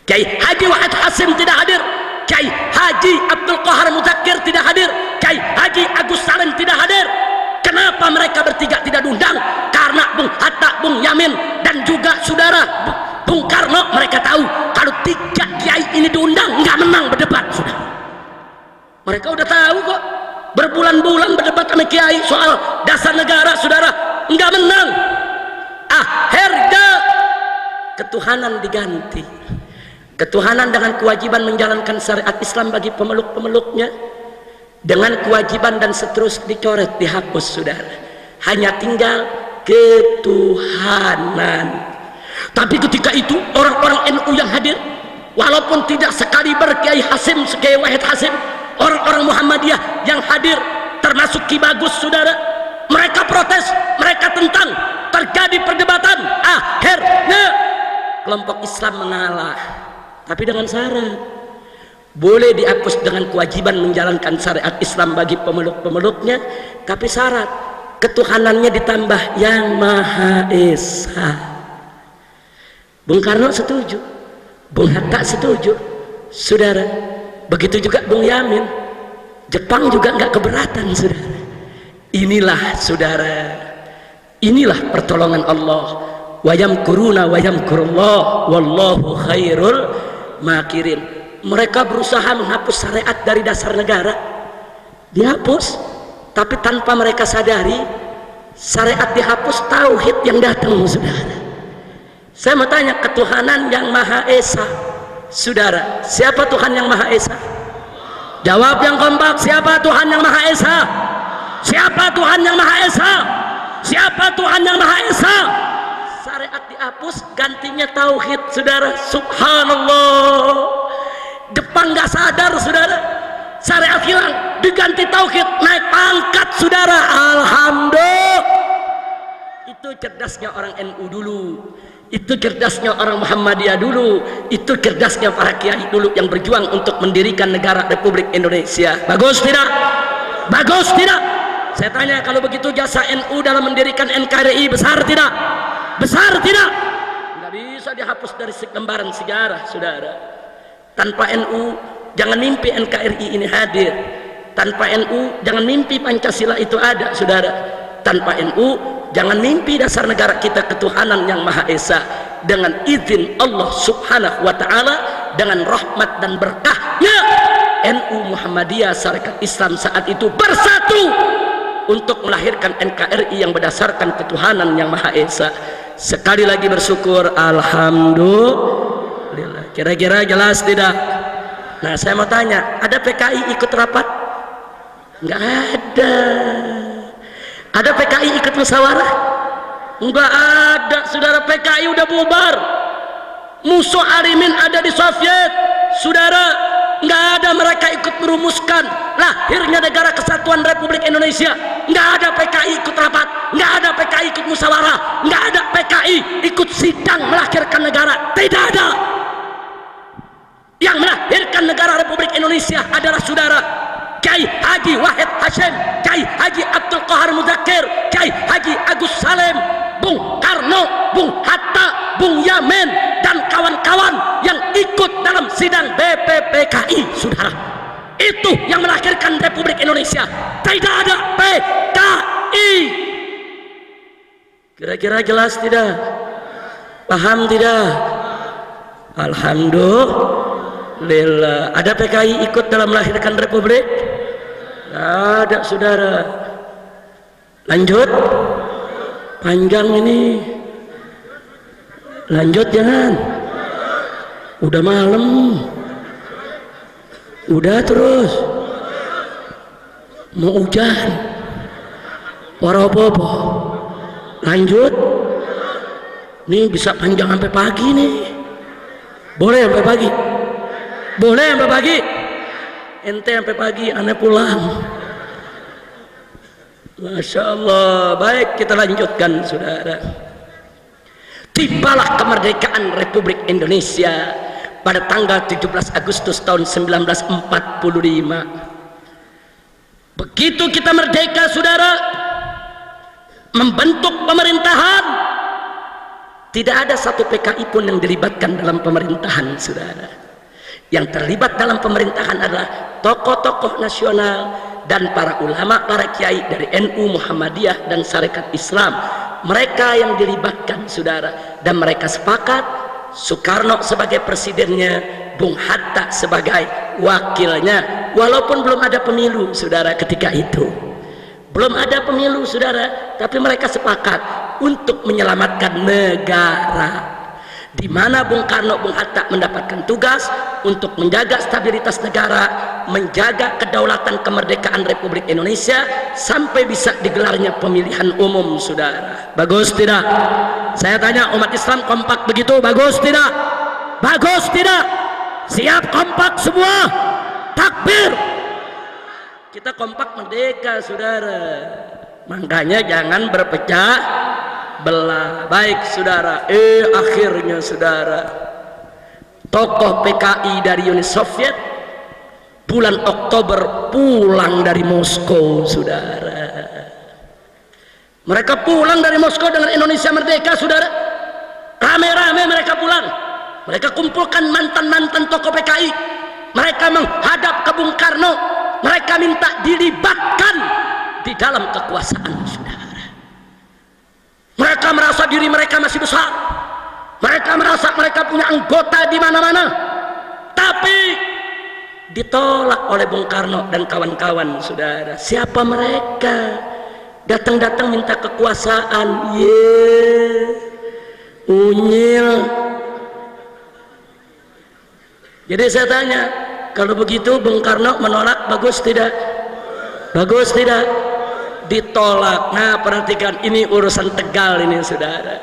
Kiai Haji Wahid Hasim tidak hadir, Kiai Haji Abdul Qahar Mudzakkir tidak hadir, Kiai Haji Agus Salim tidak hadir. Kenapa mereka bertiga tidak diundang? Karena Bung Hatta, Bung Yamin, dan juga saudara Bung Karno, mereka tahu kalau tiga kiai ini diundang nggak menang berdebat, saudara. Mereka udah tahu kok, berbulan-bulan berdebat sama kiai soal dasar negara, saudara, nggak menang. Akhirnya ketuhanan diganti, ketuhanan dengan kewajiban menjalankan syariat Islam bagi pemeluk-pemeluknya, dengan kewajiban dan seterusnya dicoret, dihapus, saudara. Hanya tinggal ketuhanan. Tapi ketika itu orang-orang NU yang hadir, walaupun tidak sekaliber Kiai Hasim, Kiai Wahid Hasim, orang-orang Muhammadiyah yang hadir termasuk Ki Bagus, saudara, mereka protes, mereka tentang, terjadi perdebatan. Akhirnya kelompok Islam mengalah, tapi dengan syarat boleh dihapus dengan kewajiban menjalankan syariat Islam bagi pemeluk-pemeluknya, tapi syarat ketuhanannya ditambah yang Maha Esa. Bung Karno setuju, Bung Hatta setuju, saudara. Begitu juga Bung Yamin. Jepang juga nggak keberatan, saudara. Inilah, saudara, inilah pertolongan Allah. Wa yamkuruna wa yamkurullah wallahu khairul makirin. Mereka berusaha menghapus syariat dari dasar negara, dihapus, tapi tanpa mereka sadari syariat dihapus, tauhid yang datang, saudara. Saya mau tanya, ketuhanan yang Maha Esa, saudara, siapa Tuhan yang Maha Esa? Jawab yang kompak, siapa Tuhan yang Maha Esa? Siapa Tuhan yang Maha Esa? Siapa Tuhan yang Maha Esa? Syariat dihapus, gantinya tauhid, saudara. Subhanallah. Jepang nggak sadar, saudara, syariat hilang, diganti tauhid, naik pangkat, saudara. Alhamdulillah. Itu cerdasnya orang NU dulu, itu cerdasnya orang Muhammadiyah dulu, itu cerdasnya para kiai dulu yang berjuang untuk mendirikan negara Republik Indonesia. Bagus tidak? Bagus tidak? Saya tanya, kalau begitu jasa NU dalam mendirikan NKRI besar tidak? Besar tidak? Nggak bisa dihapus dari lembaran sejarah, saudara. Tanpa NU jangan mimpi NKRI ini hadir, tanpa NU jangan mimpi Pancasila itu ada, saudara. Tanpa NU jangan mimpi dasar negara kita ketuhanan yang Maha Esa. Dengan izin Allah Subhanahu wa Ta'ala, dengan rahmat dan berkahnya, NU Muhammadiyah Syarikat Islam saat itu bersatu untuk melahirkan NKRI yang berdasarkan ketuhanan yang Maha Esa. Sekali lagi bersyukur, alhamdulillah. Kira-kira jelas tidak? Nah, saya mau tanya, ada PKI ikut rapat? Nggak ada. Ada PKI ikut musyawarah? Nggak ada, saudara. PKI udah bubar. Musuh Arimin ada di Soviet, saudara. Nggak ada mereka ikut merumuskan lahirnya negara kesatuan Republik Indonesia. Nggak ada PKI ikut rapat, nggak ada PKI ikut musyawarah, nggak ada PKI ikut sidang melahirkan negara. Tidak ada. Yang melahirkan negara Republik Indonesia adalah saudara Kiai Haji Wahid Hasim, Kiai Haji Abdul Qahar Mudzakkir, Kiai Haji Agus Salim, Bung Karno, Bung Hatta, Bung Yamin, dan kawan-kawan yang ikut dalam sidang BPPKI, saudara. Itu yang melahirkan Republik Indonesia. Tidak ada PKI. Kira-kira jelas tidak? Paham tidak? Alhamdulillah. Ada PKI ikut dalam melahirkan Republik? Ada, saudara. Lanjut. Panjang ini. Lanjut jangan. Udah malam. Udah terus. Mau hujan. Warabobo. Lanjut. Nih bisa panjang sampai pagi nih. Boleh sampai pagi? Boleh sampai pagi? Ente sampai pagi, aneh pulang. Masya Allah. Baik, kita lanjutkan, saudara. Tibalah kemerdekaan Republik Indonesia. pada tanggal 17 Agustus tahun 1945. Begitu kita merdeka, saudara, membentuk pemerintahan, tidak ada satu PKI pun yang dilibatkan dalam pemerintahan, saudara. Yang terlibat dalam pemerintahan adalah tokoh-tokoh nasional dan para ulama, para kiai dari NU, Muhammadiyah dan Sarekat Islam. Mereka yang dilibatkan, saudara, dan mereka sepakat Soekarno sebagai presidennya, Bung Hatta sebagai wakilnya, walaupun belum ada pemilu, saudara. Ketika itu belum ada pemilu, saudara, tapi mereka sepakat untuk menyelamatkan negara, di mana Bung Karno, Bung Hatta mendapatkan tugas untuk menjaga stabilitas negara, menjaga kedaulatan kemerdekaan Republik Indonesia sampai bisa digelarnya pemilihan umum, saudara. Bagus tidak? Saya tanya umat Islam, kompak begitu? Bagus tidak? Bagus tidak? Siap kompak semua? Takbir! Kita kompak merdeka, saudara. Makanya jangan berpecah belah. Baik, saudara. Akhirnya, saudara, tokoh PKI dari Uni Soviet bulan Oktober pulang dari Moskow, saudara. Mereka pulang dari Moskow dengan Indonesia merdeka, saudara. Rame-rame mereka pulang. Mereka kumpulkan mantan-mantan tokoh PKI. Mereka menghadap ke Bung Karno. Mereka minta dilibatkan di dalam kekuasaan, saudara. Mereka merasa diri mereka masih besar. Mereka merasa mereka punya anggota di mana-mana. Tapi ditolak oleh Bung Karno dan kawan-kawan, saudara. Siapa mereka? Datang-datang minta kekuasaan. Unyil. Jadi saya tanya, kalau begitu Bung Karno menolak, bagus tidak? Bagus tidak? Ditolak. Nah, perhatikan, ini urusan Tegal ini, saudara.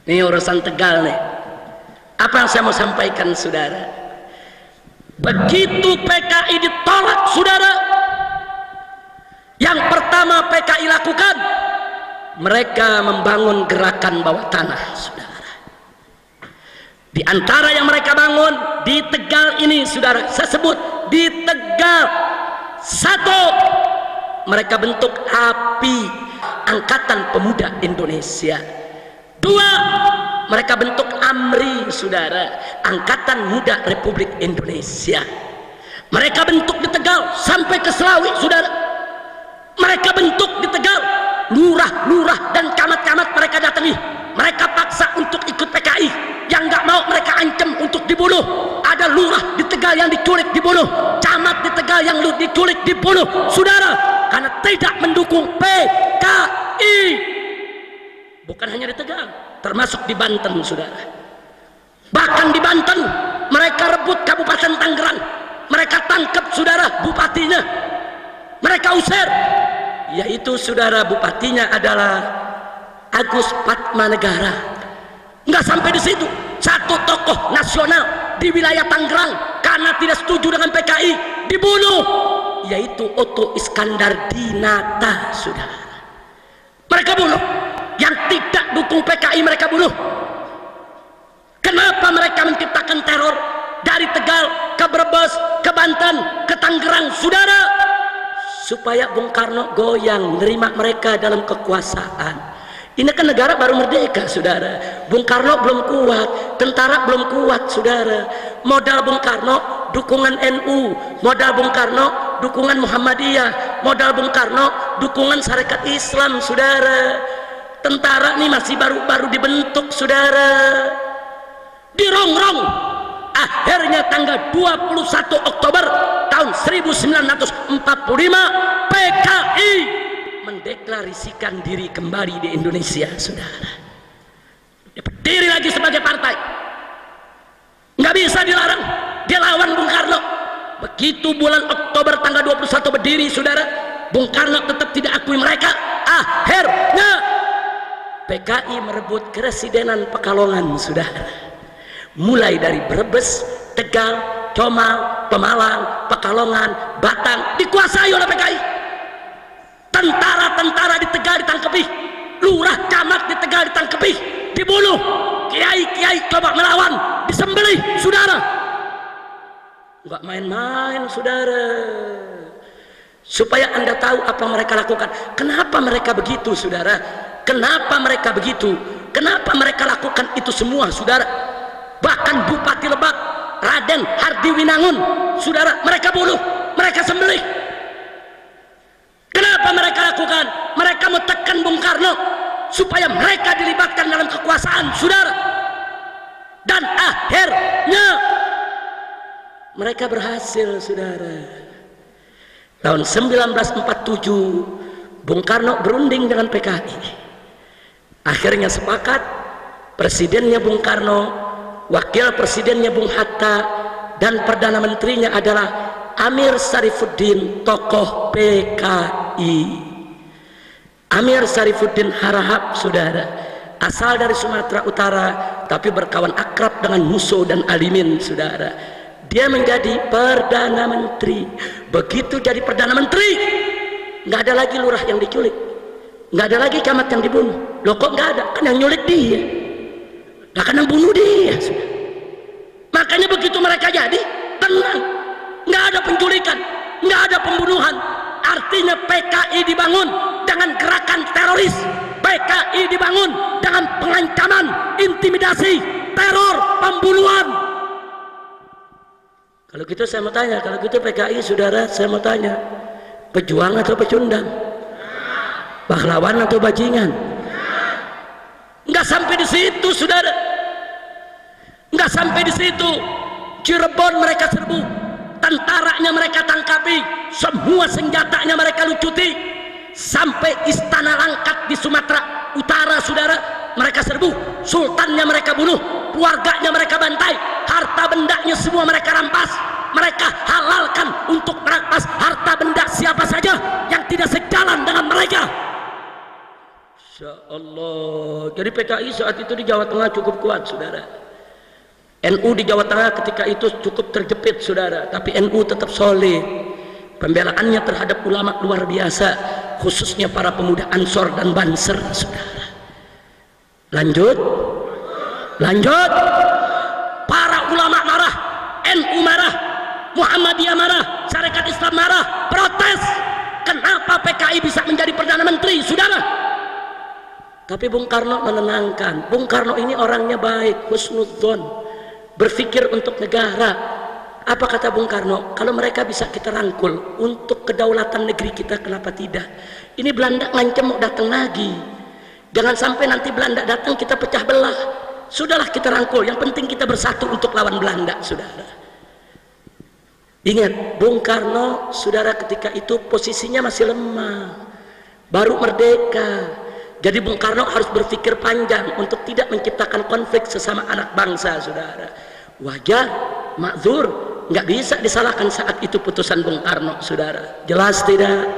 Ini urusan Tegal nih. Apa yang saya mau sampaikan, saudara? Begitu PKI ditolak, saudara, yang pertama PKI lakukan, mereka membangun gerakan bawah tanah, saudara. Di antara yang mereka bangun di Tegal ini, saudara, saya sebut di Tegal. Satu, mereka bentuk API, Angkatan Pemuda Indonesia. Dua, mereka bentuk AMRI, saudara, Angkatan Muda Republik Indonesia. Mereka bentuk di Tegal sampai ke Selawi, saudara. Mereka bentuk di Tegal, lurah-lurah dan camat-camat mereka datangi. Mereka paksa untuk ikut PKI. Yang nggak mau mereka ancam untuk dibunuh. Ada lurah di Tegal yang diculik dibunuh, camat di Tegal yang diculik dibunuh, saudara, karena tidak mendukung PKI. Bukan hanya di Tegal, termasuk di Banten, saudara. Bahkan di Banten mereka rebut Kabupaten Tangerang. Mereka tangkap, saudara, bupatinya. Mereka usir, yaitu, saudara, bupatinya adalah Agus Patmanegara. Nggak sampai di situ, satu tokoh nasional di wilayah Tangerang karena tidak setuju dengan PKI dibunuh, yaitu Otto Iskandar Dinata, saudara. Mereka bunuh. Yang tidak dukung PKI mereka bunuh. Kenapa mereka menciptakan teror dari Tegal ke Brebes, ke Banten, ke Tangerang, saudara? Supaya Bung Karno goyang, nerima mereka dalam kekuasaan. Ini kan negara baru merdeka, saudara. Bung Karno belum kuat, tentara belum kuat, saudara. Modal Bung Karno dukungan NU, modal Bung Karno dukungan Muhammadiyah, modal Bung Karno dukungan Sarekat Islam, saudara. Tentara nih masih baru dibentuk, saudara. Dirongrong. Akhirnya tanggal 21 Oktober tahun 1945 PKI mendeklarasikan diri kembali di Indonesia, saudara. Dia berdiri lagi sebagai partai, nggak bisa dilarang. Dia lawan Bung Karno. Begitu bulan Oktober tanggal 21 berdiri, saudara, Bung Karno tetap tidak akui mereka. Akhirnya PKI merebut keresidenan Pekalongan, saudara. Mulai dari Brebes, Tegal, Comal, Pemalang, Pekalongan, Batang dikuasai oleh PKI. Tentara-tentara di Tegal ditangkepi, lurah camat di Tegal ditangkepi, dibunuh. Kiai-kiai coba melawan, sembelih, saudara. Enggak main-main, saudara. Supaya Anda tahu apa mereka lakukan. Kenapa mereka begitu, saudara? Kenapa mereka begitu? Kenapa mereka lakukan itu semua, saudara? Bahkan Bupati Lebak, Raden Hardi Winangun, saudara, mereka bunuh, mereka sembelih. Kenapa mereka lakukan? Mereka menekan Bung Karno supaya mereka dilibatkan dalam kekuasaan, saudara. Dan akhirnya mereka berhasil, saudara. Tahun 1947 Bung Karno berunding dengan PKI. Akhirnya sepakat, presidennya Bung Karno, wakil presidennya Bung Hatta, dan perdana menterinya adalah Amir Sarifuddin, tokoh PKI. Amir Sarifuddin Harahap, saudara, asal dari Sumatera Utara tapi berkawan akrab dengan Musso dan Alimin, saudara. Dia menjadi perdana menteri. Begitu jadi perdana menteri, nggak ada lagi lurah yang diculik, nggak ada lagi camat yang dibunuh. Loh kok nggak ada? Kan yang nyulik dia, nggak kan yang bunuh dia. Makanya begitu mereka jadi tenang, nggak ada penculikan, nggak ada pembunuhan. Artinya PKI dibangun dengan gerakan teroris, PKI dibangun dengan pengancaman, intimidasi, teror, pembunuhan. Kalau gitu saya mau tanya, kalau gitu PKI, saudara, saya mau tanya, pejuang atau pecundang? Pahlawan atau bajingan? Nggak sampai di situ, saudara. Nggak sampai di situ. Cirebon mereka serbu, tentaranya mereka tangkapi, semua senjatanya mereka lucuti, sampai Istana Langkat di Sumatera Utara, saudara, mereka serbu, sultannya mereka bunuh, keluarganya mereka bantai, harta bendanya semua mereka rampas. Mereka halalkan untuk merampas harta benda siapa saja yang tidak sejalan dengan mereka. Insya Allah. Jadi PKI saat itu di Jawa Tengah cukup kuat, saudara. NU di Jawa Tengah ketika itu cukup terjepit, saudara, tapi NU tetap solid. Pembelaannya terhadap ulama luar biasa, khususnya para pemuda Ansor dan Banser, saudara. Lanjut. Para ulama marah, NU marah, Muhammadiyah marah, Syarikat Islam marah, protes. Kenapa PKI bisa menjadi perdana menteri, saudara? Tapi Bung Karno menenangkan. Bung Karno ini orangnya baik, husnudzon, berpikir untuk negara. Apa kata Bung Karno? Kalau mereka bisa kita rangkul untuk kedaulatan negeri kita, kenapa tidak? Ini Belanda ngancam mau datang lagi. Jangan sampai nanti Belanda datang kita pecah belah. Sudahlah kita rangkul, yang penting kita bersatu untuk lawan Belanda, saudara. Ingat, Bung Karno, saudara, ketika itu posisinya masih lemah, baru merdeka. Jadi Bung Karno harus berpikir panjang untuk tidak menciptakan konflik sesama anak bangsa, saudara. Wajar, makzur, nggak bisa disalahkan saat itu putusan Bung Karno, saudara. Jelas tidak?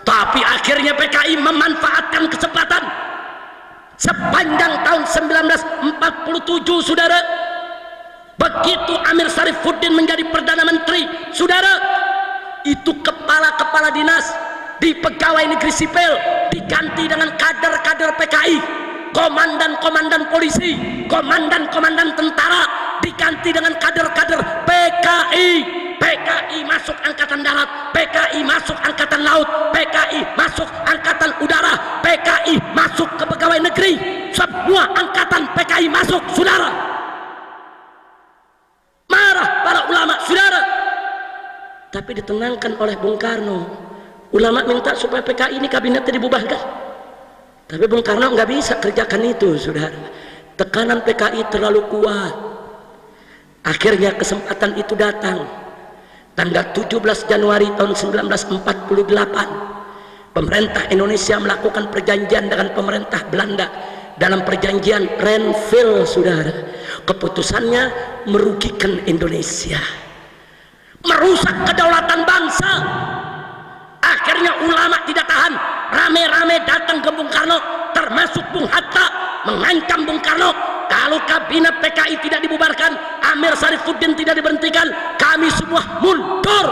Tapi akhirnya PKI memanfaatkan kesempatan. Sepanjang tahun 1947, saudara, begitu Amir Sarifuddin menjadi perdana menteri, saudara, itu kepala-kepala dinas di pegawai negeri sipil diganti dengan kader-kader PKI, komandan-komandan polisi, komandan-komandan tentara diganti dengan kader-kader PKI. PKI masuk angkatan darat, PKI masuk angkatan laut, PKI masuk angkatan udara, PKI masuk ke pegawai negeri, semua angkatan PKI masuk, saudara. Marah para ulama, saudara, tapi ditenangkan oleh Bung Karno. Ulama minta supaya PKI ini kabinetnya dibubarkan, tapi Bung Karno nggak bisa kerjakan itu, saudara. Tekanan PKI terlalu kuat. Akhirnya kesempatan itu datang. Tanggal 17 Januari tahun 1948, pemerintah Indonesia melakukan perjanjian dengan pemerintah Belanda dalam perjanjian Renville, saudara. Keputusannya merugikan Indonesia, merusak kedaulatan bangsa. Akhirnya ulama tidak tahan, rame-rame datang ke Bung Karno, termasuk Bung Hatta, mengancam Bung Karno, kalau kabinet PKI tidak dibubarkan, Amir Sarifuddin tidak diberhentikan, kami semua mundur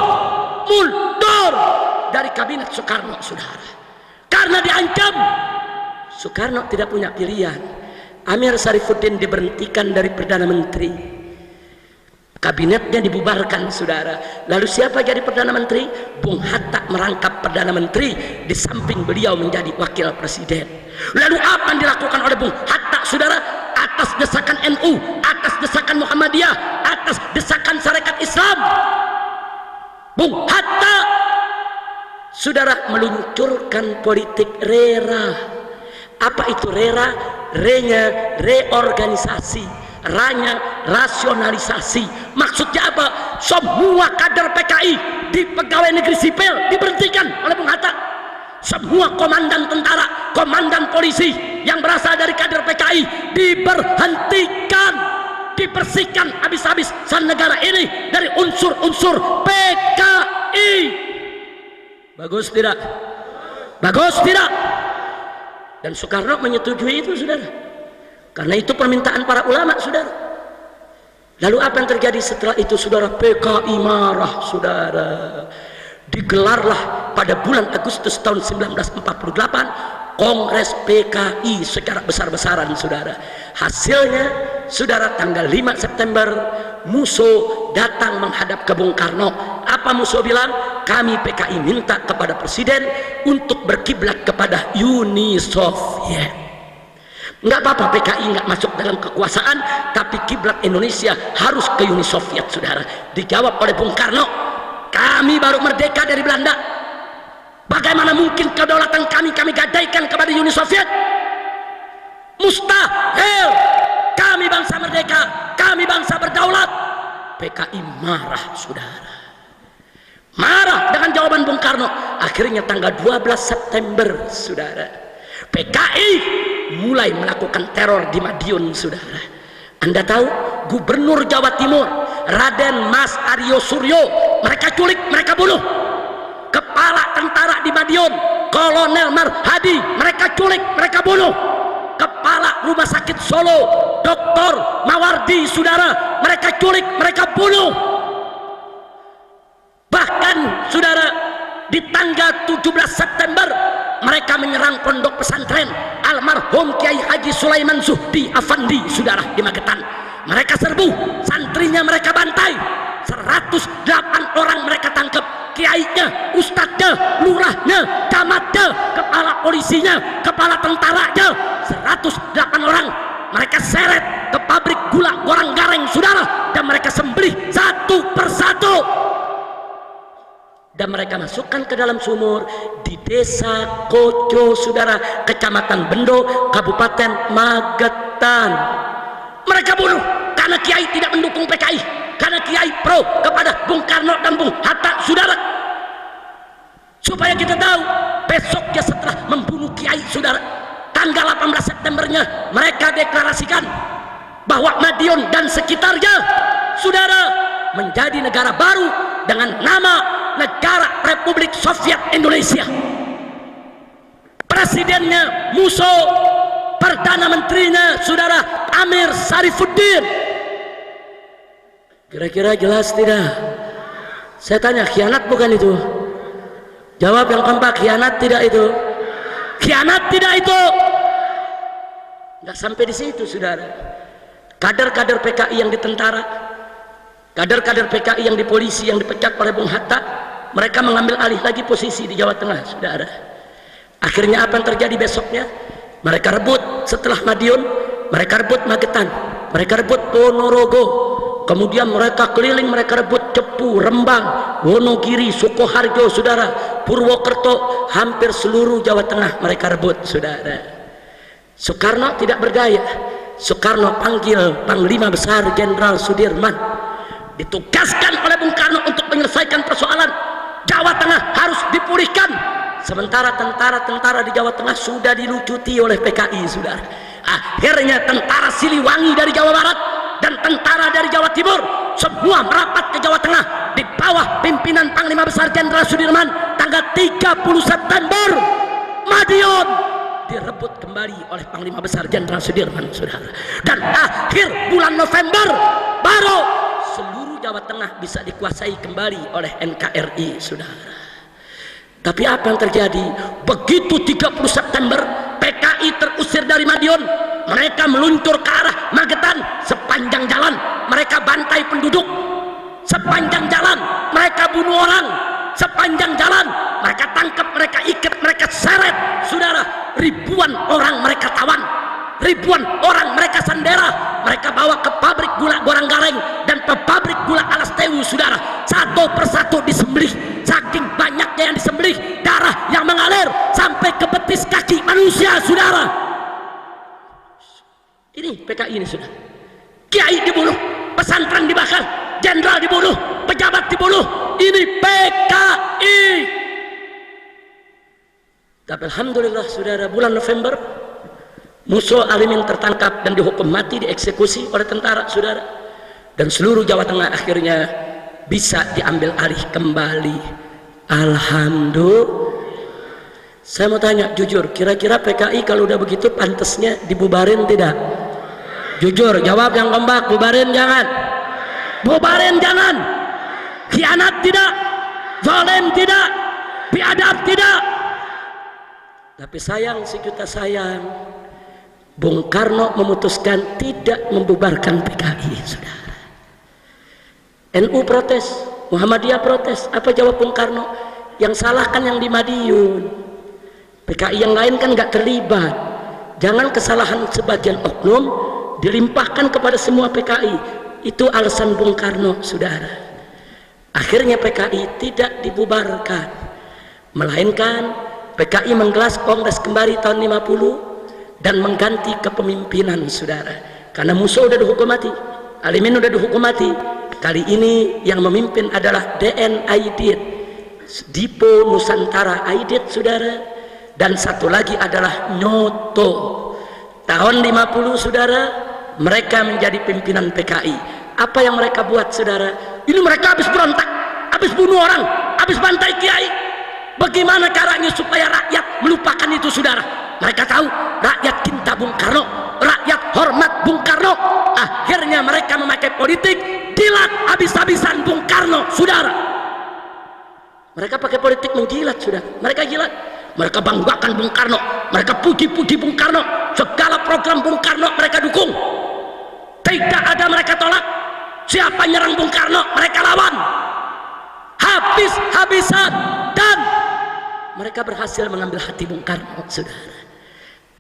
dari kabinet Soekarno, saudara. Karena diancam. Soekarno tidak punya pilihan. Amir Sarifuddin diberhentikan dari Perdana Menteri. kabinetnya dibubarkan, saudara. Lalu siapa jadi Perdana Menteri? Bung Hatta merangkap Perdana Menteri, di samping beliau menjadi wakil presiden. Lalu apa yang dilakukan oleh Bung Hatta, saudara? Atas desakan NU, atas desakan Muhammadiyah, atas desakan Sarekat Islam, Bung Hatta, saudara, meluncurkan politik RERA. Apa itu RERA? Re-nya reorganisasi, R-nya rasionalisasi. Maksudnya apa? Semua kader PKI di pegawai negeri sipil diberhentikan oleh Bung Hatta. Semua komandan tentara, komandan polisi yang berasal dari kader PKI diberhentikan, dibersihkan habis-habis negara ini dari unsur-unsur PKI. Bagus tidak? Bagus tidak? Dan Soekarno menyetujui itu, saudara. Karena itu permintaan para ulama, saudara. Lalu apa yang terjadi setelah itu, saudara? PKI marah, saudara. Digelarlah pada bulan Agustus tahun 1948 Kongres PKI secara besar-besaran, saudara. Hasilnya, saudara, tanggal 5 September Musso datang menghadap ke Bung Karno. Apa Musso bilang? Kami PKI minta kepada presiden untuk berkiblat kepada Uni Soviet. Nggak apa-apa PKI nggak masuk dalam kekuasaan, tapi kiblat Indonesia harus ke Uni Soviet, saudara. Dijawab oleh Bung Karno, kami baru merdeka dari Belanda. Bagaimana mungkin kedaulatan kami gadaikan kepada Uni Soviet? Mustahil. Kami bangsa merdeka, kami bangsa berdaulat. PKI marah, saudara. Marah dengan jawaban Bung Karno. Akhirnya tanggal 12 September, saudara, PKI mulai melakukan teror di Madiun, saudara. Anda tahu, Gubernur Jawa Timur Raden Mas Aryo Suryo mereka culik, mereka bunuh. Kepala tentara di Madiun Kolonel Marhadi mereka culik, mereka bunuh. Kepala Rumah Sakit Solo Dr. Mawardi, saudara, mereka culik, mereka bunuh. Bahkan, saudara, di tanggal 17 September mereka menyerang pondok pesantren almarhum Kiai Haji Sulaiman Zuhdi Afandi, saudara, di Magetan. Mereka serbu, santrinya mereka bantai, 108 orang mereka tangkap. Kiainya, ustadznya, lurahnya, camatnya, kepala polisinya, kepala tentaranya, 108 orang mereka seret ke pabrik gula Gorang Gareng, saudara, dan mereka sembelih satu persatu. Dan mereka masukkan ke dalam sumur di desa Koco, saudara, kecamatan Bendo, Kabupaten Magetan. Mereka bunuh karena Kiai tidak mendukung PKI, karena Kiai pro kepada Bung Karno dan Bung Hatta, saudara. Supaya kita tahu, besoknya setelah membunuh Kiai, saudara, tanggal 18 Septembernya mereka deklarasikan bahwa Madiun dan sekitarnya, saudara, menjadi negara baru dengan nama Negara Republik Soviet Indonesia. Presidennya Musso, Perdana Menterinya, saudara, Amir Sarifuddin. Kira-kira jelas tidak? Saya tanya, khianat bukan itu? Jawab yang kompak, khianat tidak itu? Khianat tidak itu? Nggak sampai di situ, saudara. Kader-kader PKI yang di tentara, kader-kader PKI yang di polisi yang dipecat oleh Bung Hatta, mereka mengambil alih lagi posisi di Jawa Tengah, saudara. Akhirnya apa yang terjadi besoknya? Mereka rebut setelah Madiun, mereka rebut Magetan, mereka rebut Ponorogo, kemudian mereka keliling, mereka rebut Cepu, Rembang, Wonogiri, Sukoharjo, saudara, Purwokerto, hampir seluruh Jawa Tengah mereka rebut, saudara. Soekarno tidak berdaya. Soekarno panggil Panglima Besar Jenderal Sudirman, ditugaskan oleh Bung Karno untuk menyelesaikan persoalan Jawa Tengah harus dipulihkan. Sementara tentara-tentara di Jawa Tengah sudah dilucuti oleh PKI, saudara. Akhirnya tentara Siliwangi dari Jawa Barat dan tentara dari Jawa Timur semua merapat ke Jawa Tengah di bawah pimpinan Panglima Besar Jenderal Sudirman. Tanggal 30 September Madiun direbut kembali oleh Panglima Besar Jenderal Sudirman, saudara. Dan akhir bulan November baru seluruh Jawa Tengah bisa dikuasai kembali oleh NKRI, saudara. Tapi apa yang terjadi? Begitu 30 September PKI terusir dari Madiun, mereka meluncur ke arah Magetan sepanjang jalan. Mereka bantai penduduk, sepanjang jalan mereka bunuh orang, sepanjang jalan mereka tangkap, mereka ikat, mereka seret. Saudara, ribuan orang mereka tawan, ribuan orang mereka sandera, mereka bawa ke pabrik gula Goranggareng dan ke pabrik gula Alas Tewu. Saudara, satu persatu disembelih. Saking banyaknya yang disembelih, darah yang mengalir sampai ke betis kaki manusia. Saudara, ini PKI ini. Saudara, kiai dibunuh, pesantren dibakar, jenderal dibunuh, pejabat dibunuh. Ini PKI. Tapi alhamdulillah saudara, bulan November Musuh Alimin tertangkap dan dihukum mati, dieksekusi oleh tentara, saudara. Dan seluruh Jawa Tengah akhirnya bisa diambil alih kembali. Alhamdulillah. Saya mau tanya jujur, kira-kira PKI kalau udah begitu pantasnya dibubarin tidak? Jujur, jawab yang kompak. Bubarin jangan? Bubarin jangan? Khianat tidak? Zalim tidak? Biadab tidak? Tapi sayang, sejuta sayang, Bung Karno memutuskan tidak membubarkan PKI, saudara. NU protes, Muhammadiyah protes. Apa jawab Bung Karno? Yang salah kan yang di Madiun, PKI yang lain kan nggak terlibat. Jangan kesalahan sebagian oknum dilimpahkan kepada semua PKI. Itu alasan Bung Karno, saudara. Akhirnya PKI tidak dibubarkan, melainkan PKI menggelar kongres kembali tahun 50 dan mengganti kepemimpinan, saudara. Karena musuh udah dihukum mati, Alimin udah dihukum mati. Kali ini yang memimpin adalah DN Aidit, Dipo Nusantara Aidit, saudara. Dan satu lagi adalah Nyoto. Tahun 50, saudara, mereka menjadi pimpinan PKI. Apa yang mereka buat, saudara? Ini mereka habis berontak, habis bunuh orang, habis bantai kiai. Bagaimana caranya supaya rakyat melupakan itu, saudara? Mereka tahu rakyat cinta Bung Karno, rakyat hormat Bung Karno. Akhirnya mereka memakai politik, jilat habis-habisan Bung Karno, saudara. Mereka pakai politik menjilat, saudara. Mereka jilat, mereka banggakan Bung Karno, mereka puji-puji Bung Karno, segala program Bung Karno mereka dukung. Tidak ada mereka tolak. Siapa nyerang Bung Karno, mereka lawan habis-habisan. Dan mereka berhasil mengambil hati Bung Karno, saudara.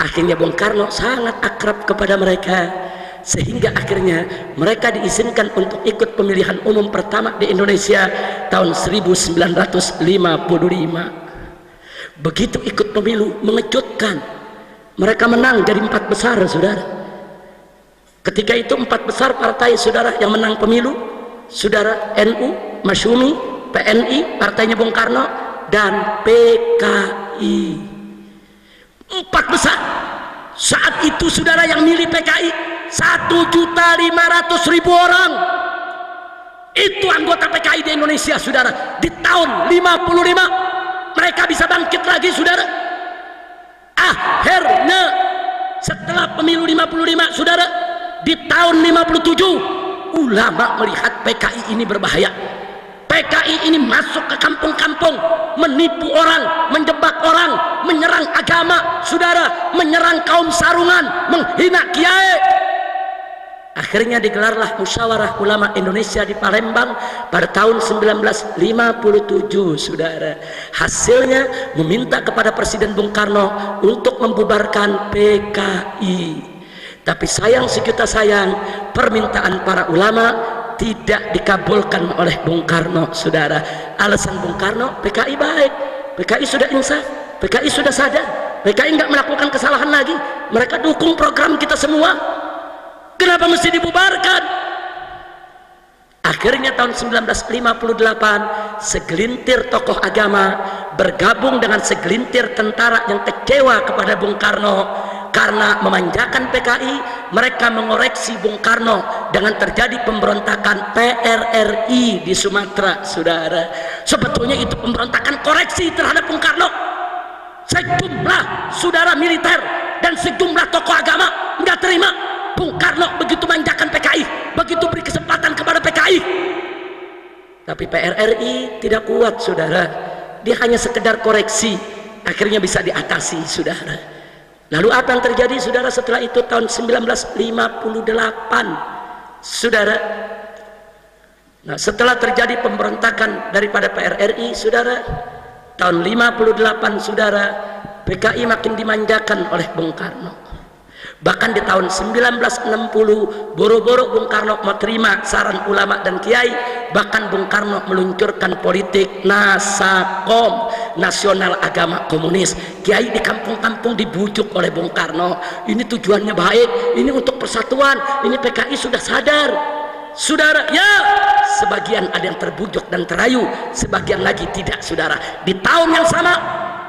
Akhirnya Bung Karno sangat akrab kepada mereka, sehingga akhirnya mereka diizinkan untuk ikut pemilihan umum pertama di Indonesia tahun 1955. Begitu ikut pemilu, mengejutkan. Mereka menang jadi 4 besar, saudara. Ketika itu 4 besar partai, saudara, yang menang pemilu, saudara, NU, Masyumi, PNI, partainya Bung Karno, dan PKI. 4 besar. Saat itu, saudara, yang milih PKI 1.500.000 orang. Itu anggota PKI di Indonesia, saudara. Di tahun 55 mereka bisa bangkit lagi, saudara. Akhirnya setelah pemilu 55, saudara, di tahun 57 ulama melihat PKI ini berbahaya. PKI ini masuk ke kampung-kampung, menipu orang, menjebak orang, menyerang agama, saudara, menyerang kaum sarungan, menghina kiai. Akhirnya digelarlah Musyawarah Ulama Indonesia di Palembang pada tahun 1957, saudara. Hasilnya meminta kepada Presiden Bung Karno untuk membubarkan PKI. Tapi sayang, sejuta sayang, permintaan para ulama tidak dikabulkan oleh Bung Karno, saudara. Alasan Bung Karno, PKI baik, PKI sudah insaf, PKI sudah sadar, PKI nggak melakukan kesalahan lagi, mereka dukung program kita semua, kenapa mesti dibubarkan? Akhirnya tahun 1958 segelintir tokoh agama bergabung dengan segelintir tentara yang kecewa kepada Bung Karno karena memanjakan PKI. Mereka mengoreksi Bung Karno dengan terjadi pemberontakan PRRI di Sumatera, saudara. Sebetulnya itu pemberontakan koreksi terhadap Bung Karno. Sejumlah saudara militer dan sejumlah tokoh agama nggak terima Bung Karno begitu manjakan PKI, begitu beri kesempatan kepada PKI. Tapi PRRI tidak kuat, saudara. Dia hanya sekedar koreksi, akhirnya bisa diatasi, saudara. Lalu apa yang terjadi, saudara, setelah itu tahun 1958, saudara? Nah, setelah terjadi pemberontakan daripada PRRI, saudara, tahun 58, saudara, PKI makin dimanjakan oleh Bung Karno. Bahkan di tahun 1960, boro-boro Bung Karno mau terima saran ulama dan kiai, bahkan Bung Karno meluncurkan politik Nasakom, Nasional Agama Komunis. Kiai di kampung-kampung dibujuk oleh Bung Karno, ini tujuannya baik, ini untuk persatuan, ini PKI sudah sadar. Saudara, ya, sebagian ada yang terbujuk dan terayu, sebagian lagi tidak, saudara. Di tahun yang sama,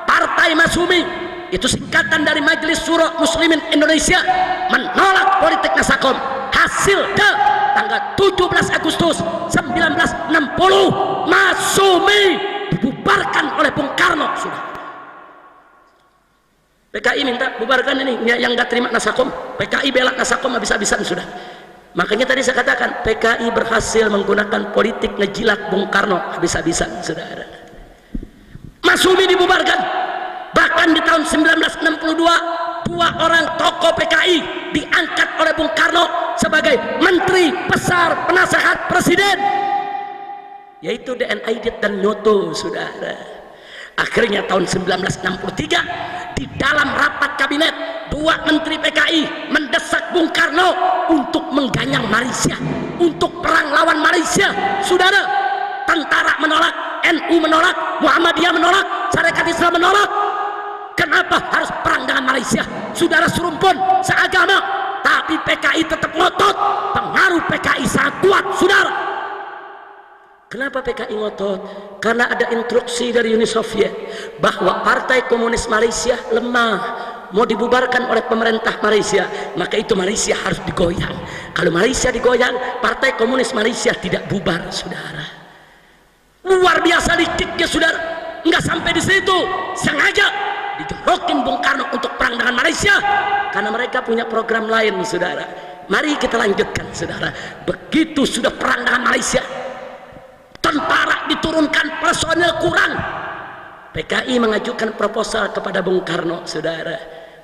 Partai Masyumi, itu singkatan dari Majelis Syuro Muslimin Indonesia, menolak politik Nasakom. Hasilnya tanggal 17 Agustus 1960, Masyumi dibubarkan oleh Bung Karno, saudara. PKI minta bubarkan ini, yang nggak terima Nasakom. PKI bela Nasakom habis-habisan, sudah. Makanya tadi saya katakan PKI berhasil menggunakan politik ngejilat Bung Karno habis-habisan, saudara. Masyumi dibubarkan. Bahkan di tahun 1962, 2 orang tokoh PKI diangkat oleh Bung Karno sebagai Menteri Besar Penasehat Presiden, yaitu DN Aidit dan Nyoto, saudara. Akhirnya tahun 1963, di dalam rapat kabinet, 2 menteri PKI mendesak Bung Karno untuk mengganyang Malaysia, untuk perang lawan Malaysia, saudara. Tentara menolak, NU menolak, Muhammadiyah menolak, Syarikat Islam menolak. Kenapa harus perang dengan Malaysia? Saudara serumpun, seagama, tapi PKI tetap ngotot. Pengaruh PKI sangat kuat, saudara. Kenapa PKI ngotot? Karena ada instruksi dari Uni Soviet bahwa Partai Komunis Malaysia lemah, mau dibubarkan oleh pemerintah Malaysia, maka itu Malaysia harus digoyang. Kalau Malaysia digoyang, Partai Komunis Malaysia tidak bubar, saudara. Luar biasa liciknya, saudara. Enggak sampai di situ, sengaja dijorokin Bung Karno untuk perang dengan Malaysia, karena mereka punya program lain, saudara. Mari kita lanjutkan, saudara. Begitu sudah perang dengan Malaysia, tentara diturunkan, personel kurang, PKI mengajukan proposal kepada Bung Karno, saudara.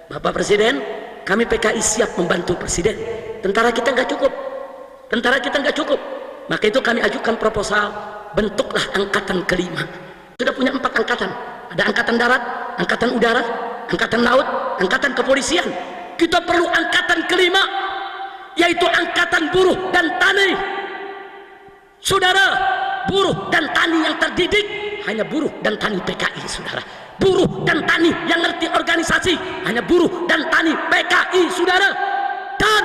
Bapak Presiden, kami PKI siap membantu Presiden. Tentara kita nggak cukup, tentara kita nggak cukup. Maka itu kami ajukan proposal, bentuklah angkatan kelima. Sudah punya 4 angkatan, ada angkatan darat, angkatan udara, angkatan laut, angkatan kepolisian. Kita perlu angkatan kelima, yaitu angkatan buruh dan tani, saudara. Buruh dan tani yang terdidik hanya buruh dan tani PKI, saudara. Buruh dan tani yang ngerti organisasi hanya buruh dan tani PKI, saudara. Dan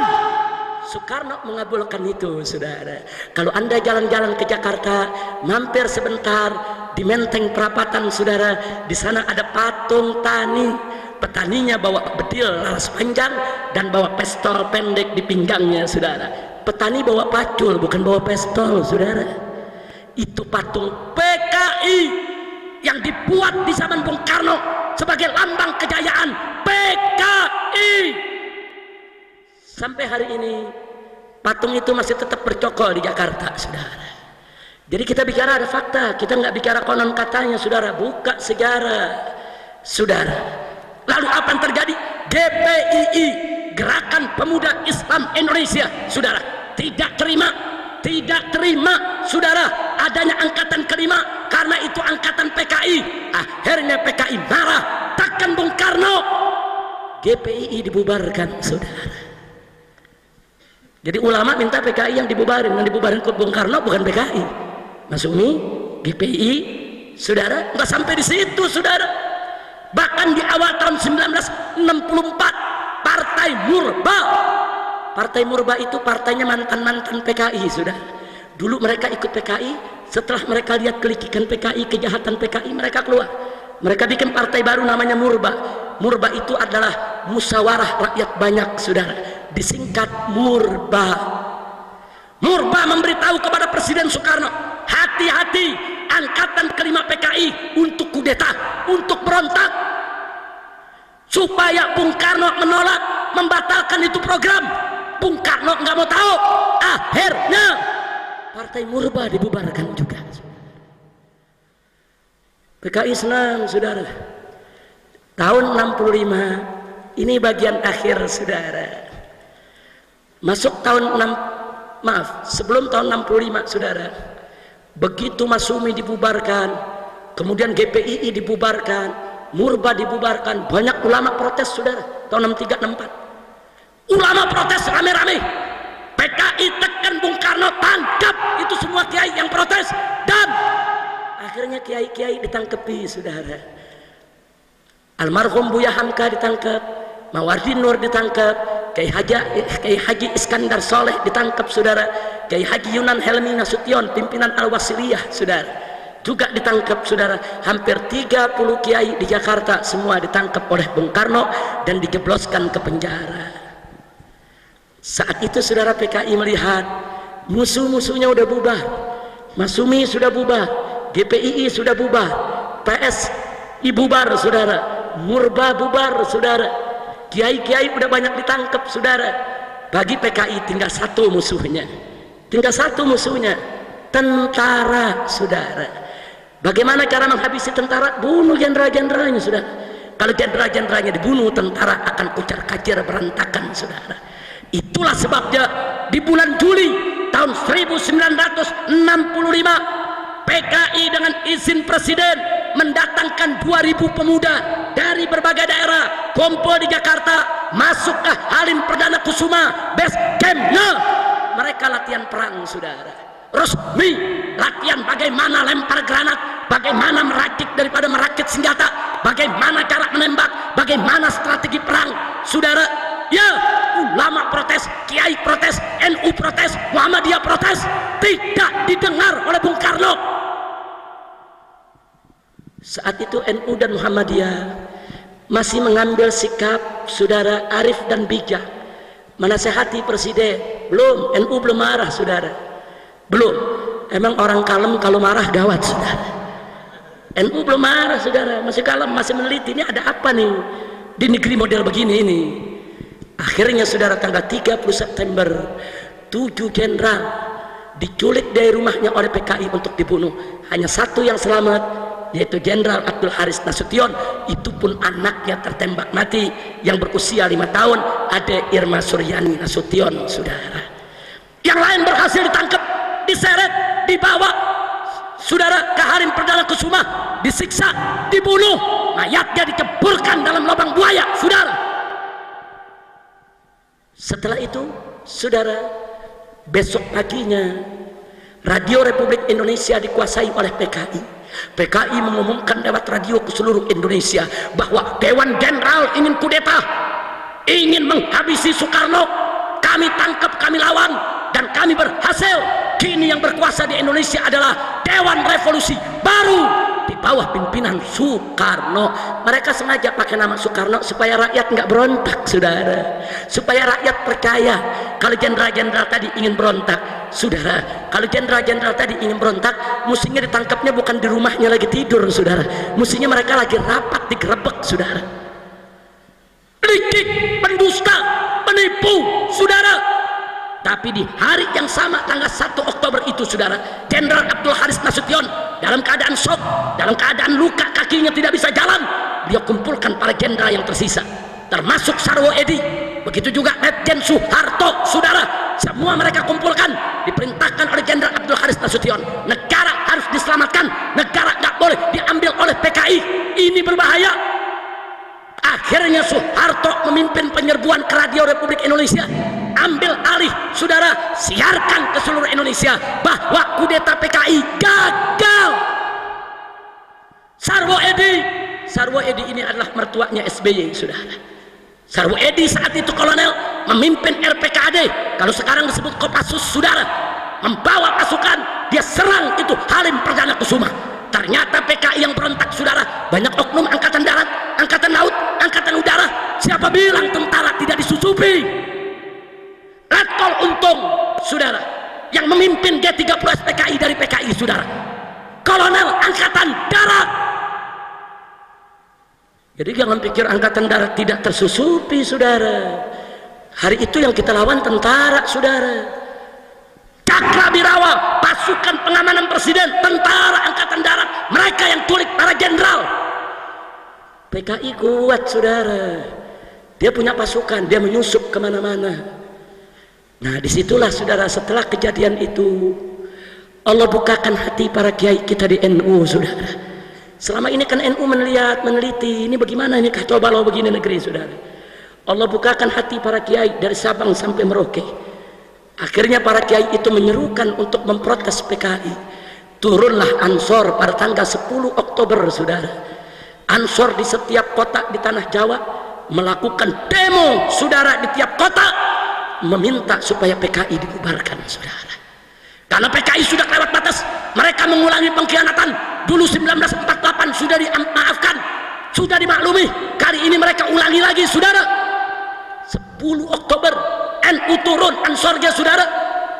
Soekarno mengabulkan itu, saudara. Kalau Anda jalan-jalan ke Jakarta, mampir sebentar di Menteng Perapatan, saudara. Di sana ada patung tani. Petaninya bawa bedil laras panjang dan bawa pistol pendek di pinggangnya, saudara. Petani bawa pacul, bukan bawa pistol, saudara. Itu patung PKI yang dibuat di zaman Bung Karno sebagai lambang kejayaan PKI. Sampai hari ini patung itu masih tetap bercokol di Jakarta, saudara. Jadi kita bicara ada fakta, kita nggak bicara konon katanya, saudara. Buka sejarah, saudara. Lalu apa yang terjadi? GPII, Gerakan Pemuda Islam Indonesia, saudara, tidak terima, saudara, adanya angkatan kelima, karena itu angkatan PKI. Akhirnya PKI marah, tekan Bung Karno, GPII dibubarkan, saudara. Jadi ulama minta PKI yang dibubarin ke Bung Karno, bukan PKI. Masyumi, GPII, saudara, nggak sampai di situ, saudara. Bahkan di awal tahun 1964, Partai Murba itu partainya mantan-mantan PKI, sudah. Dulu mereka ikut PKI, setelah mereka lihat kelikikan PKI, kejahatan PKI, mereka keluar. Mereka bikin partai baru namanya Murba. Murba itu adalah musyawarah rakyat banyak, saudara. Disingkat Murba. Murba memberitahu kepada Presiden Soekarno, hati-hati angkatan kelima PKI untuk kudeta, untuk berontak. Supaya Bung Karno menolak, membatalkan itu program. Bung Karno nggak mau tahu. Akhirnya Partai Murba dibubarkan juga. PKI senang, saudara. Tahun 65 ini bagian akhir, saudara. Masuk tahun sebelum tahun 65, saudara. Begitu Masumi dibubarkan, kemudian GPII dibubarkan, Murba dibubarkan, banyak ulama protes saudara, tahun 63 64. Ulama protes rame-rame. PKI tekan Bung Karno, tangkap itu semua kiai yang protes, dan akhirnya kiai-kiai ditangkepi saudara. Almarhum Buya Hamka ditangkap, Mawardi Nur ditangkap, Kiai Haji Iskandar Soleh ditangkap saudara, Kiai Haji Yunan Helmi Nasution pimpinan Al-Wasiliyah saudara juga ditangkap saudara. Hampir 30 kiai di Jakarta semua ditangkap oleh Bung Karno dan dijebloskan ke penjara. Saat itu saudara PKI melihat musuh-musuhnya udah bubar, Masumi sudah bubar, GPII sudah bubar, PSI bubar saudara, Murba bubar saudara, kiai-kiai udah banyak ditangkap saudara. Bagi PKI tinggal satu musuhnya, tentara saudara. Bagaimana cara menghabisi tentara? Bunuh jenderal-jenderalnya saudara. Kalau jenderal-jenderalnya dibunuh, tentara akan kucar-kacir berantakan saudara. Itulah sebabnya di bulan Juli tahun 1965 PKI dengan izin presiden mendatangkan 2000 pemuda dari berbagai daerah kumpul di Jakarta, masuk ke Halim Perdana Kusuma, base campnya. Mereka latihan perang saudara, resmi latihan bagaimana lempar granat, bagaimana merakit senjata, bagaimana cara menembak, bagaimana strategi perang saudara. Ya, ulama protes, kiai protes, NU protes, Muhammadiyah protes, tidak didengar oleh Bung Karno. Saat itu NU dan Muhammadiyah masih mengambil sikap saudara arif dan bijak, menasehati presiden. Belum, NU belum marah saudara, belum. Emang orang kalem kalau marah gawat saudara. NU belum marah saudara, masih kalem, masih meneliti ini ada apa nih di negeri model begini ini. Akhirnya saudara tanggal 30 September 7 jenderal diculik dari rumahnya oleh PKI untuk dibunuh. Hanya satu yang selamat, yaitu Jenderal Abdul Haris Nasution. Itu pun anaknya tertembak mati yang berusia 5 tahun, Ade Irma Suryani Nasution saudara. Yang lain berhasil ditangkap, diseret, dibawa saudara ke Halim Perdana Kusuma, disiksa, dibunuh, mayatnya dikeburkan dalam lubang buaya saudara. Setelah itu saudara, besok paginya Radio Republik Indonesia dikuasai oleh PKI. PKI mengumumkan lewat radio ke seluruh Indonesia bahwa Dewan Jenderal ingin kudeta, ingin menghabisi Soekarno. Kami tangkap, kami lawan, dan kami berhasil. Kini yang berkuasa di Indonesia adalah Dewan Revolusi Baru di bawah pimpinan Soekarno. Mereka sengaja pakai nama Soekarno supaya rakyat nggak berontak saudara, supaya rakyat percaya kalau jenderal-jenderal tadi ingin berontak saudara. Kalau jenderal-jenderal tadi ingin berontak, mestinya ditangkapnya bukan di rumahnya lagi tidur saudara, mestinya mereka lagi rapat digerebek saudara. Licik, pendusta, penipu saudara. Tapi di hari yang sama tanggal 1 Oktober itu saudara, Jenderal Abdul Haris Nasution dalam keadaan shock, dalam keadaan luka, kakinya tidak bisa jalan, dia kumpulkan para jenderal yang tersisa, termasuk Sarwo Edi, begitu juga Letjen Soeharto saudara. Semua mereka kumpulkan, diperintahkan oleh Jenderal Abdul Haris Nasution. Negara harus diselamatkan, negara nggak boleh diambil oleh PKI, ini berbahaya. Akhirnya Soeharto memimpin penyerbuan ke Radio Republik Indonesia, ambil alih saudara, siarkan ke seluruh Indonesia bahwa kudeta PKI gagal. Sarwo Edi ini adalah mertuanya SBY saudara. Sarwo Edi saat itu kolonel, memimpin RPKAD, kalau sekarang disebut Kopassus saudara, membawa pasukan, dia serang itu Halim Perdana Kusuma. Ternyata PKI yang berontak saudara, banyak oknum angkatan darat, angkatan laut, angkatan udara. Siapa bilang tentara tidak disusupi? Letkol Untung saudara, yang memimpin G30 PKI dari PKI saudara, kolonel angkatan darat. Jadi jangan pikir angkatan darat tidak tersusupi saudara. Hari itu yang kita lawan tentara saudara. Cakrabirawa, pasukan pengamanan presiden, tentara angkatan darat, mereka yang culik para jenderal. PKI kuat saudara, dia punya pasukan, dia menyusup kemana-mana. Nah disitulah saudara, setelah kejadian itu Allah bukakan hati para kiai kita di NU, saudara. Selama ini kan NU meneliti, ini bagaimana ini coba lo begini negeri, saudara. Allah bukakan hati para kiai dari Sabang sampai Merauke. Akhirnya para kiai itu menyerukan untuk memprotes PKI. Turunlah Ansor pada tanggal 10 Oktober, saudara. Ansor di setiap kota di tanah Jawa melakukan demo, saudara, di tiap kota meminta supaya PKI dibubarkan, saudara. Karena PKI sudah lewat batas, mereka mengulangi pengkhianatan. Dulu 1948 sudah dimaafkan, sudah dimaklumi. Kali ini mereka ulangi lagi, saudara. 10 Oktober NU turun Ansornya, saudara.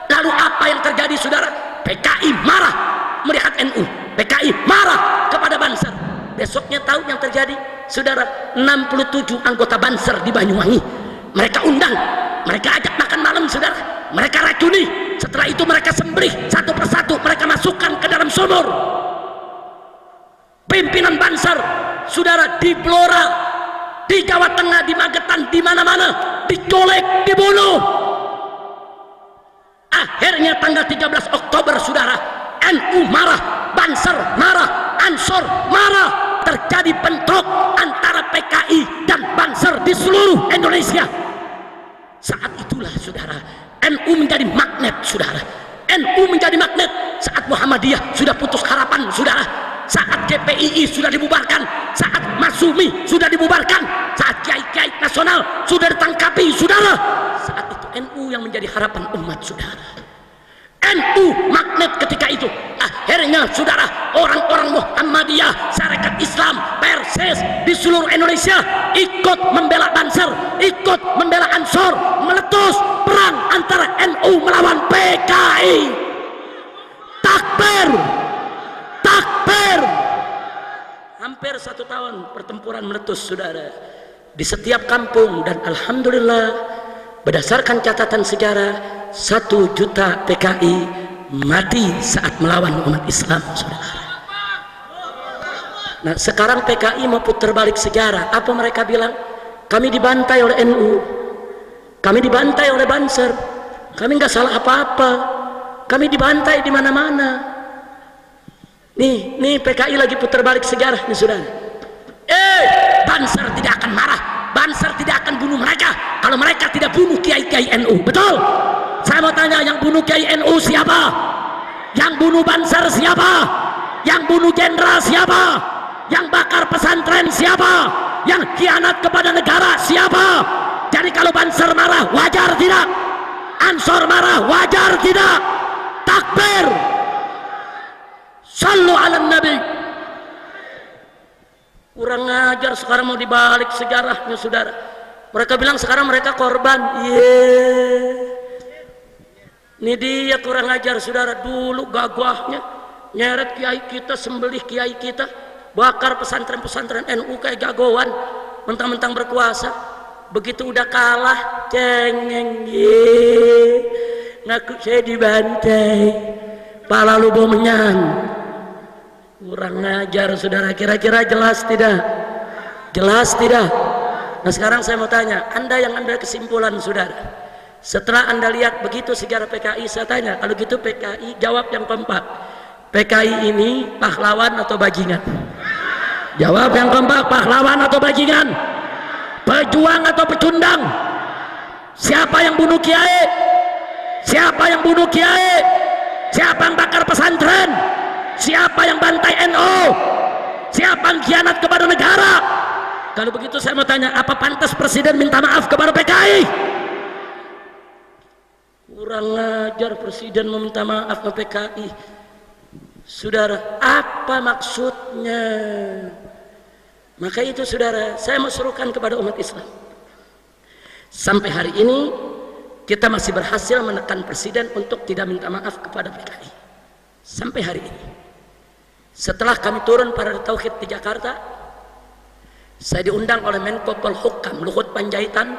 Lalu apa yang terjadi, saudara? PKI marah melihat NU, PKI marah kepada Banser. Besoknya tahu yang terjadi, saudara, 67 anggota Banser di Banyuwangi mereka undang, mereka ajak makan malam, saudara, mereka racuni. Setelah itu mereka sembelih satu persatu, mereka masukkan ke dalam sumur. Pimpinan Banser, saudara, di Blora, di Jawa Tengah, di Magetan, di mana-mana dicolek, dibunuh. Akhirnya tanggal 13 Oktober, saudara, NU marah, Banser marah, Ansor marah. Terjadi bentrok antara PKI dan Banser di seluruh Indonesia. Saat itulah, saudara, NU menjadi magnet, saudara. NU menjadi magnet saat Muhammadiyah sudah putus harapan, saudara. Saat GPII sudah dibubarkan, saat Masumi sudah dibubarkan, saat kiai-kiai nasional sudah ditangkapi, saudara. Saat itu NU yang menjadi harapan umat, saudara. NU magnet ketika itu. Akhirnya, saudara, orang-orang Muhammadiyah, Sarekat Islam, Persis di seluruh Indonesia ikut membela Banser, ikut membela Ansor, meletus perang antara NU melawan PKI. Takbir, takbir. Hampir 1 tahun pertempuran meletus, saudara, di setiap kampung. Dan alhamdulillah, berdasarkan catatan sejarah, 1 juta PKI mati saat melawan umat Islam, saudara. Nah, sekarang PKI mau putar balik sejarah. Apa mereka bilang? Kami dibantai oleh NU, kami dibantai oleh Banser, kami nggak salah apa-apa, kami dibantai di mana-mana. Nih PKI lagi putar balik sejarah nih, saudara. Banser tidak akan marah, Banser tidak akan bunuh mereka kalau mereka tidak bunuh kiai-kiai NU. Betul? Saya mau tanya, yang bunuh kiai NU siapa? Yang bunuh Banser siapa? Yang bunuh jenderal siapa? Yang bakar pesantren siapa? Yang khianat kepada negara siapa? Jadi kalau Banser marah, wajar tidak? Ansor marah, wajar tidak? Takbir. Sallu ala Nabi. Kurang ajar, sekarang mau dibalik sejarahnya, saudara. Mereka bilang sekarang mereka korban. Ini dia kurang ajar, saudara. Dulu gagahnya nyeret kiai kita, sembelih kiai kita, bakar pesantren-pesantren NU kayak jagoan, mentang-mentang berkuasa. Begitu udah kalah, cengeng, ngaku saya dibantai, pala lu bomenyan. Kurang ajar, saudara. Kira-kira jelas tidak? Jelas tidak? Nah, sekarang saya mau tanya, Anda yang ambil kesimpulan, saudara. Setelah Anda lihat begitu sejarah PKI, saya tanya, kalau gitu PKI jawab yang keempat. PKI ini pahlawan atau bajingan? Jawab yang keempat, pahlawan atau bajingan? Pejuang atau pecundang? Siapa yang bunuh kiai? Siapa yang bunuh kiai? Siapa yang bakar pesantren? Siapa yang bantai NU? Siapa yang khianat kepada negara? Kalau begitu saya mau tanya, apa pantas presiden minta maaf kepada PKI? Kurang ajar presiden meminta maaf ke PKI. Saudara, apa maksudnya? Maka itu, saudara, saya mau serukan kepada umat Islam. Sampai hari ini kita masih berhasil menekan presiden untuk tidak minta maaf kepada PKI. Sampai hari ini. Setelah kami turun pada Tauhid di Jakarta, saya diundang oleh Menko Polhukam Luhut Panjaitan.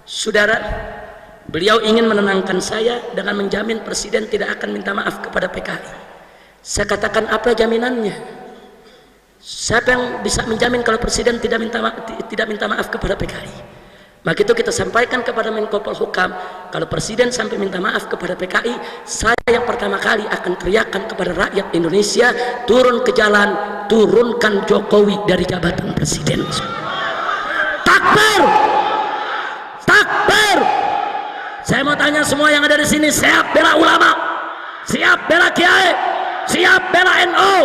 Saudara, beliau ingin menenangkan saya dengan menjamin presiden tidak akan minta maaf kepada PKI. Saya katakan, apa jaminannya? Siapa yang bisa menjamin kalau presiden tidak minta maaf kepada PKI? Maka itu kita sampaikan kepada Menko Polhukam, kalau presiden sampai minta maaf kepada PKI, saya yang pertama kali akan teriakkan kepada rakyat Indonesia, turun ke jalan, turunkan Jokowi dari jabatan presiden. Takbir! Takbir! Saya mau tanya semua yang ada di sini, siap bela ulama? Siap bela kiai? Siap bela NU?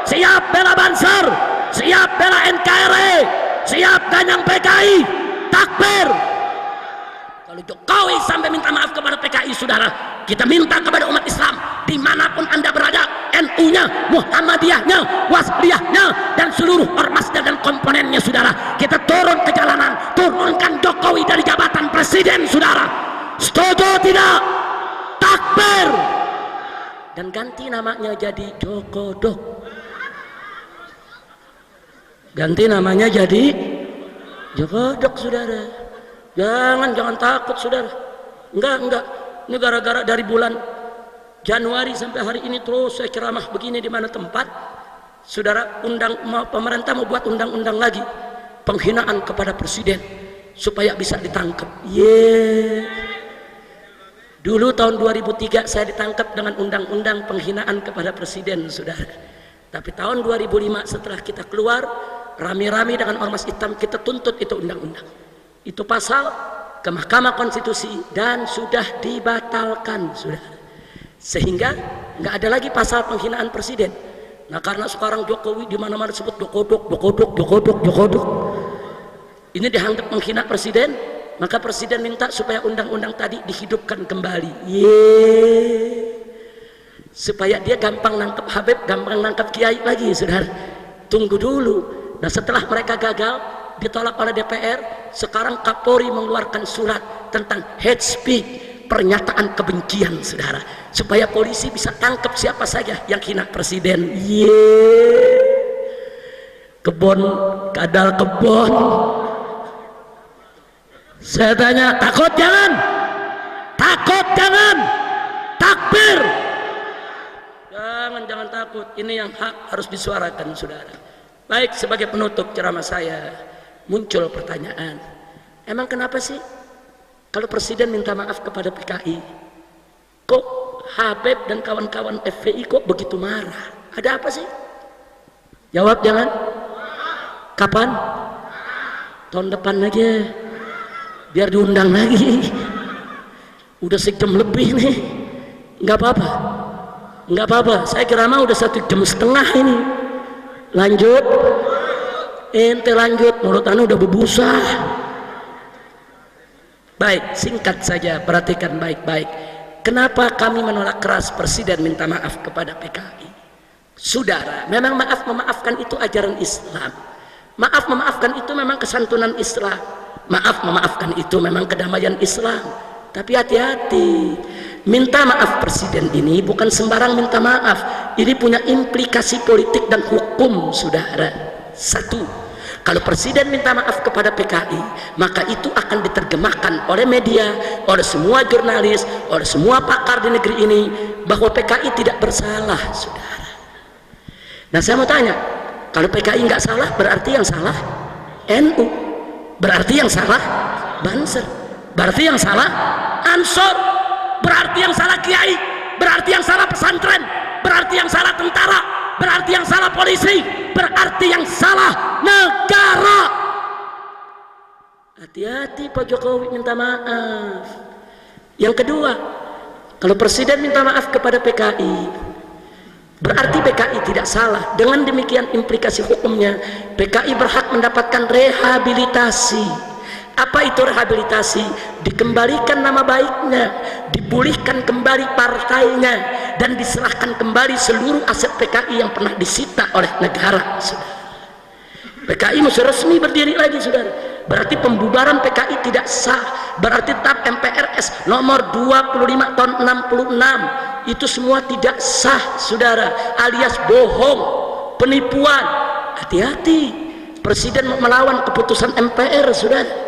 Siap bela Banser? Siap bela NKRI? Siap ganyang PKI? Takbir! Kalau Jokowi sampai minta maaf kepada PKI, saudara, kita minta kepada umat Islam dimanapun anda berada, NU-nya, Muhammadiyahnya, Wasliyahnya, dan seluruh ormasnya dan komponennya, saudara, kita turun ke jalanan, turunkan Jokowi dari jabatan presiden, saudara. Setuju tidak? Takbir! Dan ganti namanya jadi Jokodok. Ganti namanya jadi Jokodok, saudara. Jangan takut, saudara. Enggak. Ini gara-gara dari bulan Januari sampai hari ini terus saya ceramah begini di mana tempat, saudara, pemerintah mau buat undang-undang lagi penghinaan kepada presiden supaya bisa ditangkap. Dulu tahun 2003 saya ditangkap dengan undang-undang penghinaan kepada presiden, saudara. Tapi tahun 2005 setelah kita keluar, rame-rame dengan ormas hitam kita tuntut itu undang-undang, itu pasal ke Mahkamah Konstitusi dan sudah dibatalkan, sudah, sehingga nggak ada lagi pasal penghinaan presiden. Nah, karena sekarang Jokowi di mana-mana disebut Jokodok, ini dianggap menghina presiden, maka presiden minta supaya undang-undang tadi dihidupkan kembali, supaya dia gampang nangkep Habib, gampang nangkep Kiai lagi, saudara. Tunggu dulu. Nah, setelah mereka gagal, ditolak oleh DPR, sekarang Kapolri mengeluarkan surat tentang hate speech, pernyataan kebencian, saudara, supaya polisi bisa tangkap siapa saja yang hina presiden. Kebon, kadal kebon. Saya tanya, takut jangan? Takut jangan? Takbir! Jangan takut. Ini yang hak harus disuarakan, saudara. Baik, sebagai penutup ceramah saya, muncul pertanyaan, emang kenapa sih kalau presiden minta maaf kepada PKI, kok Habib dan kawan-kawan FPI kok begitu marah? Ada apa sih? Jawab jangan. Kapan? Tahun depan aja, biar diundang lagi. Udah sejam lebih nih. Nggak apa-apa, saya kira mah udah 1,5 jam ini. Lanjut, ente lanjut, mulut anu udah berbusa. Baik, singkat saja, perhatikan baik-baik. Kenapa kami menolak keras presiden minta maaf kepada PKI? Saudara, memang maaf memaafkan itu ajaran Islam. Maaf memaafkan itu memang kesantunan Islam. Maaf memaafkan itu memang kedamaian Islam. Tapi hati-hati, minta maaf presiden ini bukan sembarang minta maaf. Ini punya implikasi politik dan hukum, saudara. Satu, kalau presiden minta maaf kepada PKI, maka itu akan diterjemahkan oleh media, oleh semua jurnalis, oleh semua pakar di negeri ini bahwa PKI tidak bersalah, saudara. Nah, saya mau tanya, kalau PKI nggak salah, berarti yang salah NU, berarti yang salah Banser, berarti yang salah Ansor, berarti yang salah Kiai, berarti yang salah pesantren, berarti yang salah tentara, berarti yang salah polisi, berarti yang salah negara. Hati-hati Pak Jokowi minta maaf. Yang kedua, kalau presiden minta maaf kepada PKI, berarti PKI tidak salah. Dengan demikian implikasi hukumnya, PKI berhak mendapatkan rehabilitasi. Apa itu rehabilitasi? Dikembalikan nama baiknya, dipulihkan kembali partainya, dan diserahkan kembali seluruh aset PKI yang pernah disita oleh negara, saudara. PKI mesti resmi berdiri lagi, saudara. Berarti pembubaran PKI tidak sah. Berarti TAP MPRS nomor 25 tahun 66 itu semua tidak sah, saudara, alias bohong, penipuan. Hati-hati, presiden melawan keputusan MPR, saudara.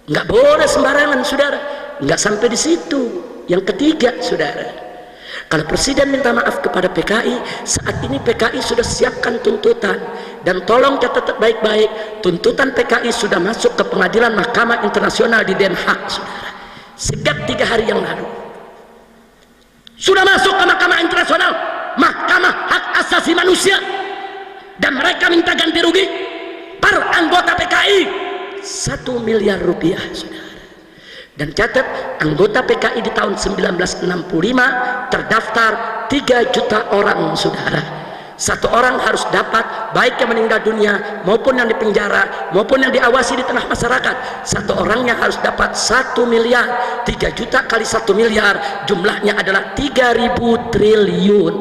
Nggak boleh sembarangan, saudara. Nggak sampai di situ. Yang ketiga, saudara, Kalau presiden minta maaf kepada PKI, saat ini PKI sudah siapkan tuntutan, dan tolong catat baik-baik, tuntutan PKI sudah masuk ke pengadilan Mahkamah Internasional di Den Haag, saudara. Sejak 3 hari yang lalu sudah masuk ke Mahkamah Internasional, Mahkamah Hak Asasi Manusia, dan mereka minta ganti rugi per anggota PKI 1 miliar rupiah, saudara. Dan catat, anggota PKI di tahun 1965 terdaftar 3 juta orang, saudara. Satu orang harus dapat, baik yang meninggal dunia maupun yang dipenjara maupun yang diawasi di tengah masyarakat, satu orangnya harus dapat 1 miliar. 3 juta kali 1 miliar jumlahnya adalah 3.000 triliun.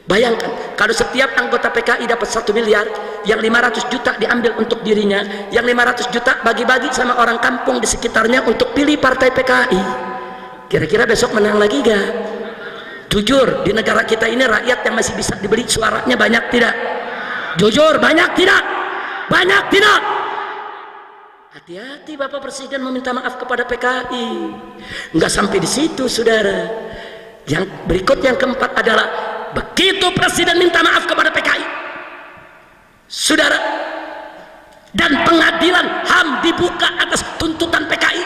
Bayangkan kalau setiap anggota PKI dapat 1 miliar, yang 500 juta diambil untuk dirinya, yang 500 juta bagi-bagi sama orang kampung di sekitarnya untuk pilih partai PKI. Kira-kira besok menang lagi gak? Jujur, di negara kita ini rakyat yang masih bisa dibeli suaranya banyak tidak? Jujur, banyak tidak? Banyak tidak? Hati-hati Bapak Presiden meminta maaf kepada PKI. Enggak sampai di situ, saudara. Yang berikut, yang keempat adalah, begitu presiden minta maaf kepada PKI, saudara, dan pengadilan HAM dibuka atas tuntutan PKI,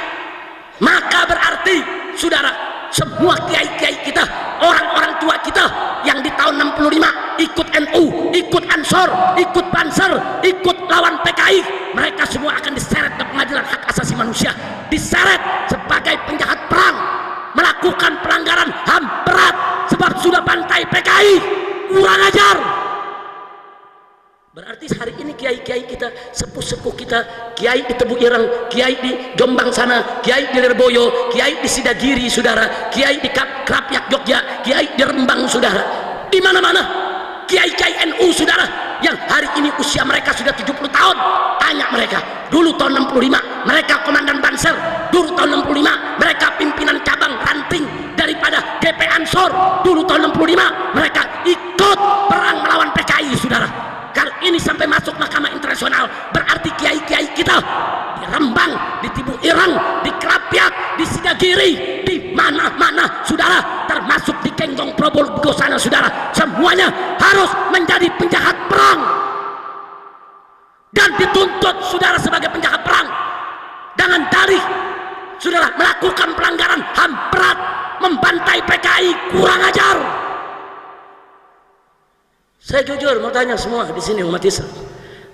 maka berarti, saudara, semua kiai-kiai kita, orang-orang tua kita yang di tahun 65 ikut NU, ikut Ansor, ikut Banser, ikut lawan PKI, mereka semua akan diseret ke pengadilan hak asasi manusia, diseret sebagai penjahat perang, melakukan pelanggaran HAM berat sebab sudah bantai PKI, kurang ajar. Berarti hari ini kiai-kiai kita, sepuh-sepuh kita, kiai di Tebu Ireng, kiai di Jombang sana, kiai di Lirboyo, kiai di Sidagiri, saudara, kiai di Krapyak Jogja, kiai di Rembang, saudara, di mana-mana kiai-kiai NU, saudara, yang hari ini usia mereka sudah 70 tahun. Tanya mereka, dulu tahun 65 mereka komandan Banser, dulu tahun 65 mereka pimpinan cabang ranting daripada GP Ansor, dulu tahun 65 mereka ikut perang melawan PKI, saudara. Kalau ini sampai masuk Mahkamah Internasional, berarti kiai-kiai kita di Rembang, di Tebu Ireng, di Krapyak, di Sidagiri, di mana-mana, saudara, termasuk di Kenggong Probolinggo sana, saudara, semuanya harus menjadi penjahat perang dan dituntut, saudara, sebagai penjahat perang dengan dalih, saudara, melakukan pelanggaran HAM berat, membantai PKI, kurang ajar. Saya jujur mau tanya semua di sini umat Islam,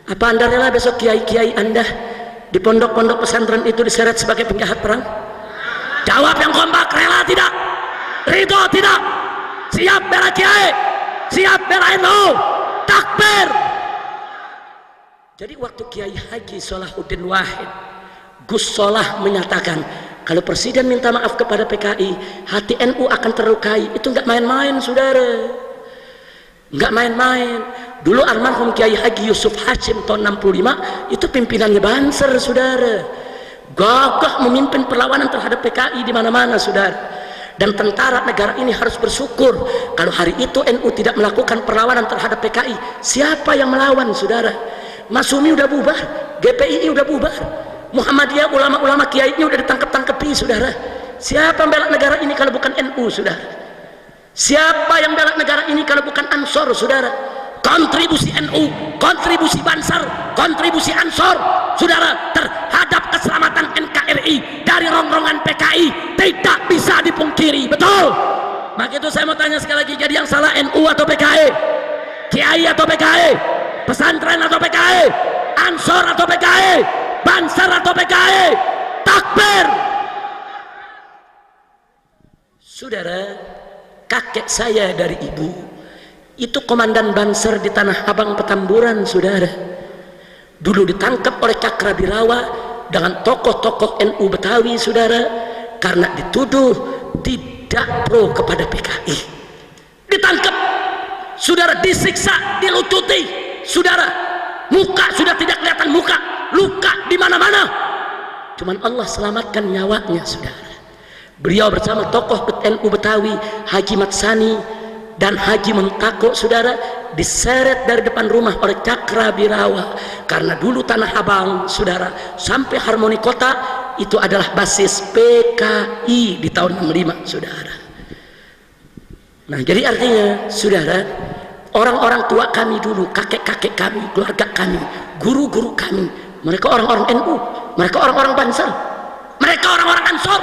apa Anda rela besok kiai-kiai Anda di pondok-pondok pesantren itu diseret sebagai penjahat perang? Jawab yang kompak, rela tidak? Ridho tidak? Siap bela kiai? Siap bela NU? Takbir! Jadi waktu Kiai Haji Salahuddin Wahid Gus Solah menyatakan, kalau presiden minta maaf kepada PKI, hati NU akan terlukai, itu nggak main-main, saudara. Nggak main-main. Dulu almarhum Kiai Haji Yusuf Hashim tahun 65 itu pimpinannya Banser, saudara, gagah memimpin perlawanan terhadap PKI di mana-mana, saudara. Dan tentara negara ini harus bersyukur kalau hari itu NU tidak melakukan perlawanan terhadap PKI. Siapa yang melawan, saudara? Masumi udah bubar, GPII udah bubar, Muhammadiyah, ulama-ulama kiainya udah ditangkap-tangkepi, saudara. Siapa yang bela negara ini kalau bukan NU, saudara? Siapa yang bela negara ini kalau bukan Ansor, saudara? Kontribusi NU, kontribusi Banser, kontribusi Ansor, saudara, terhadap keselamatan NKRI dari rongrongan PKI tidak bisa dipungkiri, betul? Maka itu saya mau tanya sekali lagi, jadi yang salah NU atau PKI? Kiai atau PKI? Pesantren atau PKI? Ansor atau PKI? Banser atau PKI? Takbir! Saudara, kakek saya dari ibu itu komandan Banser di Tanah Abang Petamburan, saudara. Dulu ditangkap oleh Cakrabirawa dengan tokoh-tokoh NU Betawi, saudara, karena dituduh tidak pro kepada PKI. Ditangkap, saudara, disiksa, dilucuti, saudara, muka sudah tidak kelihatan muka, luka di mana-mana. Cuman Allah selamatkan nyawanya, saudara. Beliau bersama tokoh NU Betawi Haji Matsani dan Haji Mentako, saudara, diseret dari depan rumah oleh Cakrabirawa karena dulu Tanah Abang, saudara, sampai Harmoni Kota itu adalah basis PKI di tahun 65, saudara. Nah, jadi artinya, saudara, orang-orang tua kami dulu, kakek-kakek kami, keluarga kami, guru-guru kami, mereka orang-orang NU, mereka orang-orang Banser, mereka orang-orang Ansor.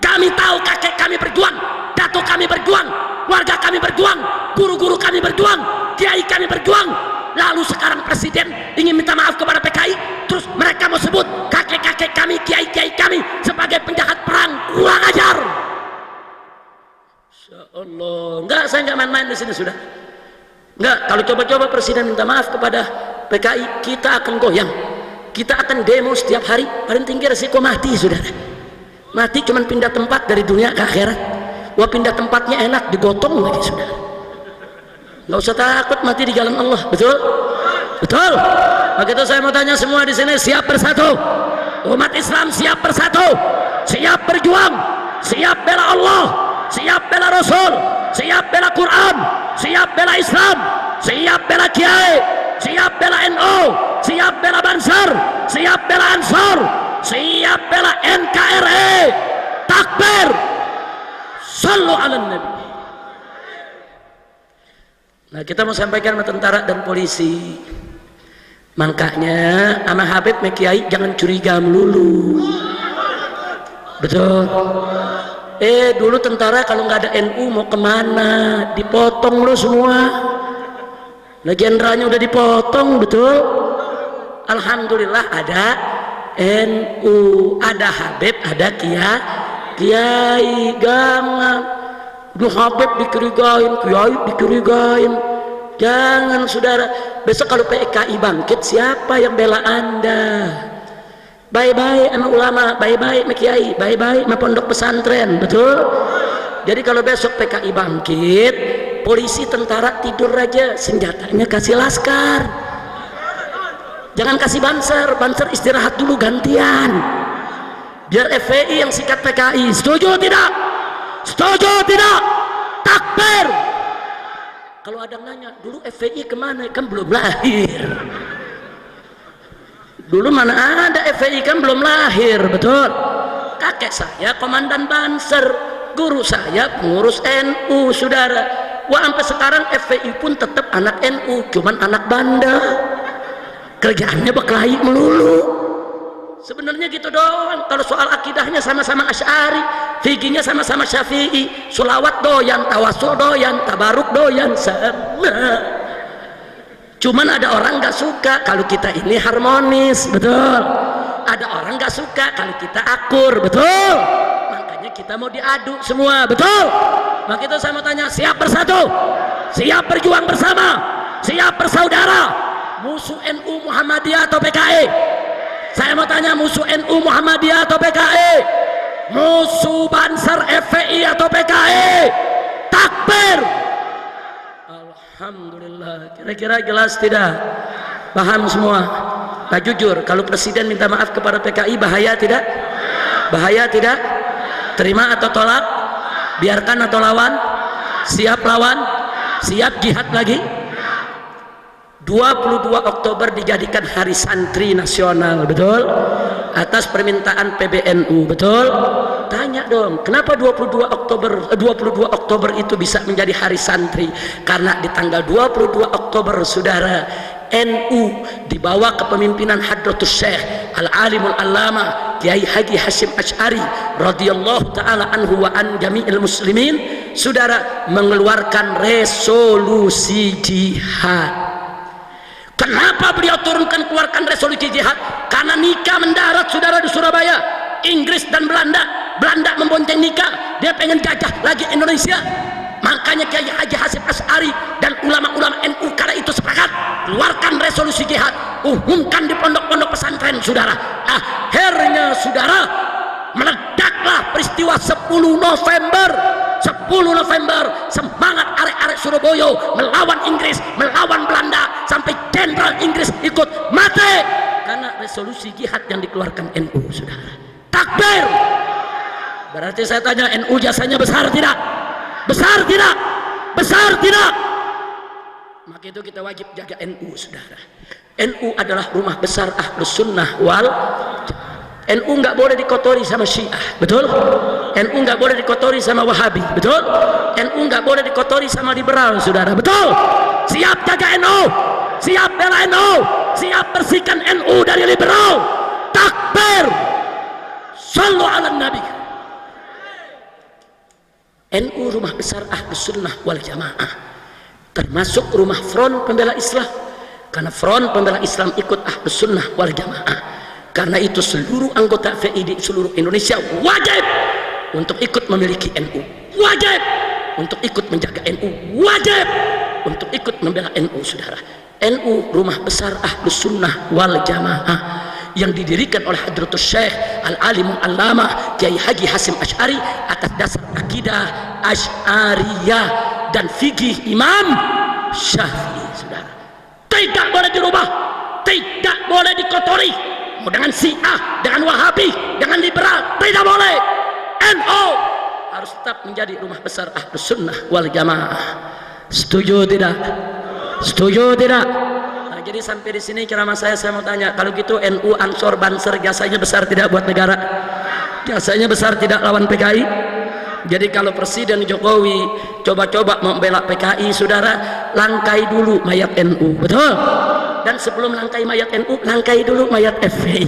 Kami tahu kakek kami berjuang, datuk kami berjuang, warga kami berjuang, guru-guru kami berjuang, kiai kami berjuang. Lalu sekarang presiden ingin minta maaf kepada PKI, terus mereka mau sebut kakek-kakek kami, kiai-kiai kami sebagai penjahat perang. Kurang ajar. Insya Allah, enggak, saya enggak main-main di sini, sudah. Enggak, kalau coba-coba presiden minta maaf kepada PKI, kita akan goyang, kita akan demo setiap hari. Paling tinggi resiko mati, saudara. Mati cuman pindah tempat dari dunia ke akhirat. Wah, pindah tempatnya enak, digotong lagi, saudara. Nggak usah takut mati di jalan Allah, betul? Betul. Maka itu saya mau tanya semua di sini, siap bersatu? Umat Islam siap bersatu, siap berjuang, siap bela Allah, siap bela Rasul, siap bela Quran, siap bela Islam, siap bela Kiai, siap bela NU, siap bela Banser, siap bela Ansor, siap bela NKRI. Takbir, sallu ala Nabi. Nah, kita mau sampaikan sama tentara dan polisi, makanya sama Habib Mekiai jangan curiga melulu, betul? Dulu tentara kalau nggak ada NU mau kemana? Dipotong lo semua. Nah, jenderalnya udah dipotong, betul? Alhamdulillah ada NU, ada Habib, ada Kiai. Jangan Duh, Habib dicurigain, Kiai dicurigain. Jangan, saudara. Besok kalau PKI bangkit, siapa yang bela Anda? Bye-bye sama ulama, bye-bye sama Kiai, bye-bye sama pondok pesantren, betul? Jadi kalau besok PKI bangkit, polisi tentara tidur aja, senjatanya kasih laskar. Jangan kasih Banser istirahat dulu gantian. Biar FPI yang sikat PKI. Setuju tidak? Setuju tidak? Takbir. Kalau ada yang nanya, dulu FPI kemana? Kan belum lahir. Dulu mana ada FPI, kan belum lahir, betul? Kakek saya komandan Banser, guru saya pengurus NU, saudara. Wah, sampai sekarang FPI pun tetap anak NU, cuman anak bandel. Kerjaannya berkelahi melulu. Sebenarnya gitu doang. Kalau soal akidahnya sama-sama Asy'ari, fikihnya sama-sama Syafi'i, sholawat doyan, tawasul doyan, tabaruk doyan, sama. Cuman ada orang nggak suka kalau kita ini harmonis, betul? Ada orang nggak suka kalau kita akur, betul? Makanya kita mau diadu semua, betul? Maka itu saya mau tanya, siap bersatu, siap berjuang bersama, siap bersaudara, musuh NU Muhammadiyah atau PKI? Saya mau tanya, musuh NU Muhammadiyah atau PKI? Musuh Banser FPI atau PKI? Takbir. Alhamdulillah. Kira-kira jelas tidak? Paham semua? Nah, jujur, kalau presiden minta maaf kepada PKI, bahaya tidak? Bahaya tidak? Terima atau tolak? Biarkan atau lawan? Siap lawan? Siap jihad lagi? 22 Oktober dijadikan Hari Santri Nasional, betul? Atas permintaan PBNU, betul? Tanya dong, kenapa 22 Oktober itu bisa menjadi Hari Santri? Karena di tanggal 22 Oktober, saudara, NU di bawah kepemimpinan Hadratus Syekh Al-Alimul Allama Kiai Haji Hasyim Asy'ari radhiyallahu taala anhu wa an jami'il muslimin, saudara, mengeluarkan resolusi jihad. Kenapa beliau keluarkan resolusi jihad? Karena nikah mendarat, saudara, di Surabaya. Inggris dan Belanda membonceng nikah, dia pengen jajah lagi Indonesia. Makanya Kiai Haji Hasyim Asy'ari dan ulama-ulama NU kala itu sepakat keluarkan resolusi jihad, umumkan di pondok-pondok pesantren, saudara. Akhirnya, saudara, meledaklah peristiwa 10 November, semangat arek-arek Surabaya melawan Inggris, melawan Belanda, sampai jenderal Inggris ikut mati karena resolusi jihad yang dikeluarkan NU, saudara. Takbir. Berarti saya tanya, NU jasanya besar tidak? Besar tidak? Besar tidak? Maka itu kita wajib jaga NU, saudara. NU adalah rumah besar Ahlus Sunnah wal Jamaah. NU nggak boleh dikotori sama Syiah, betul? NU nggak boleh dikotori sama Wahabi, betul? NU nggak boleh dikotori sama liberal, saudara, betul? Siap jaga NU, siap bela NU, siap bersihkan NU dari liberal. Takbir, sallu ala nabi. NU rumah besar Ahlus Sunnah wal Jamaah, termasuk rumah front pembela Islam, karena front pembela Islam ikut Ahlus Sunnah wal Jamaah. Karena itu seluruh anggota FPI di seluruh Indonesia wajib untuk ikut memiliki NU, wajib untuk ikut menjaga NU, wajib untuk ikut membela NU, saudara. NU rumah besar Ahlus Sunnah wal Jamaah yang didirikan oleh Hadratus Syekh Al-Alimul Allamah Kiai Haji Hasyim Asy'ari atas dasar akidah Asy'ariyah dan fikih Imam Syafi'i, saudara. Tidak boleh dirubah, tidak boleh dikotori, mau dengan Syiah, dengan Wahabi, dengan liberal, tidak boleh. NU harus tetap menjadi rumah besar Ahlus Sunnah wal Jamaah. Setuju tidak? Setuju tidak? Nah, jadi sampai di sini ceramah saya mau tanya, kalau gitu NU Ansor Banser jasanya besar tidak buat negara? Jasanya besar tidak lawan PKI? Jadi kalau Presiden Jokowi coba-coba membela PKI, saudara, langkai dulu mayat NU, betul? Dan sebelum langkai mayat NU, langkai dulu mayat FPI.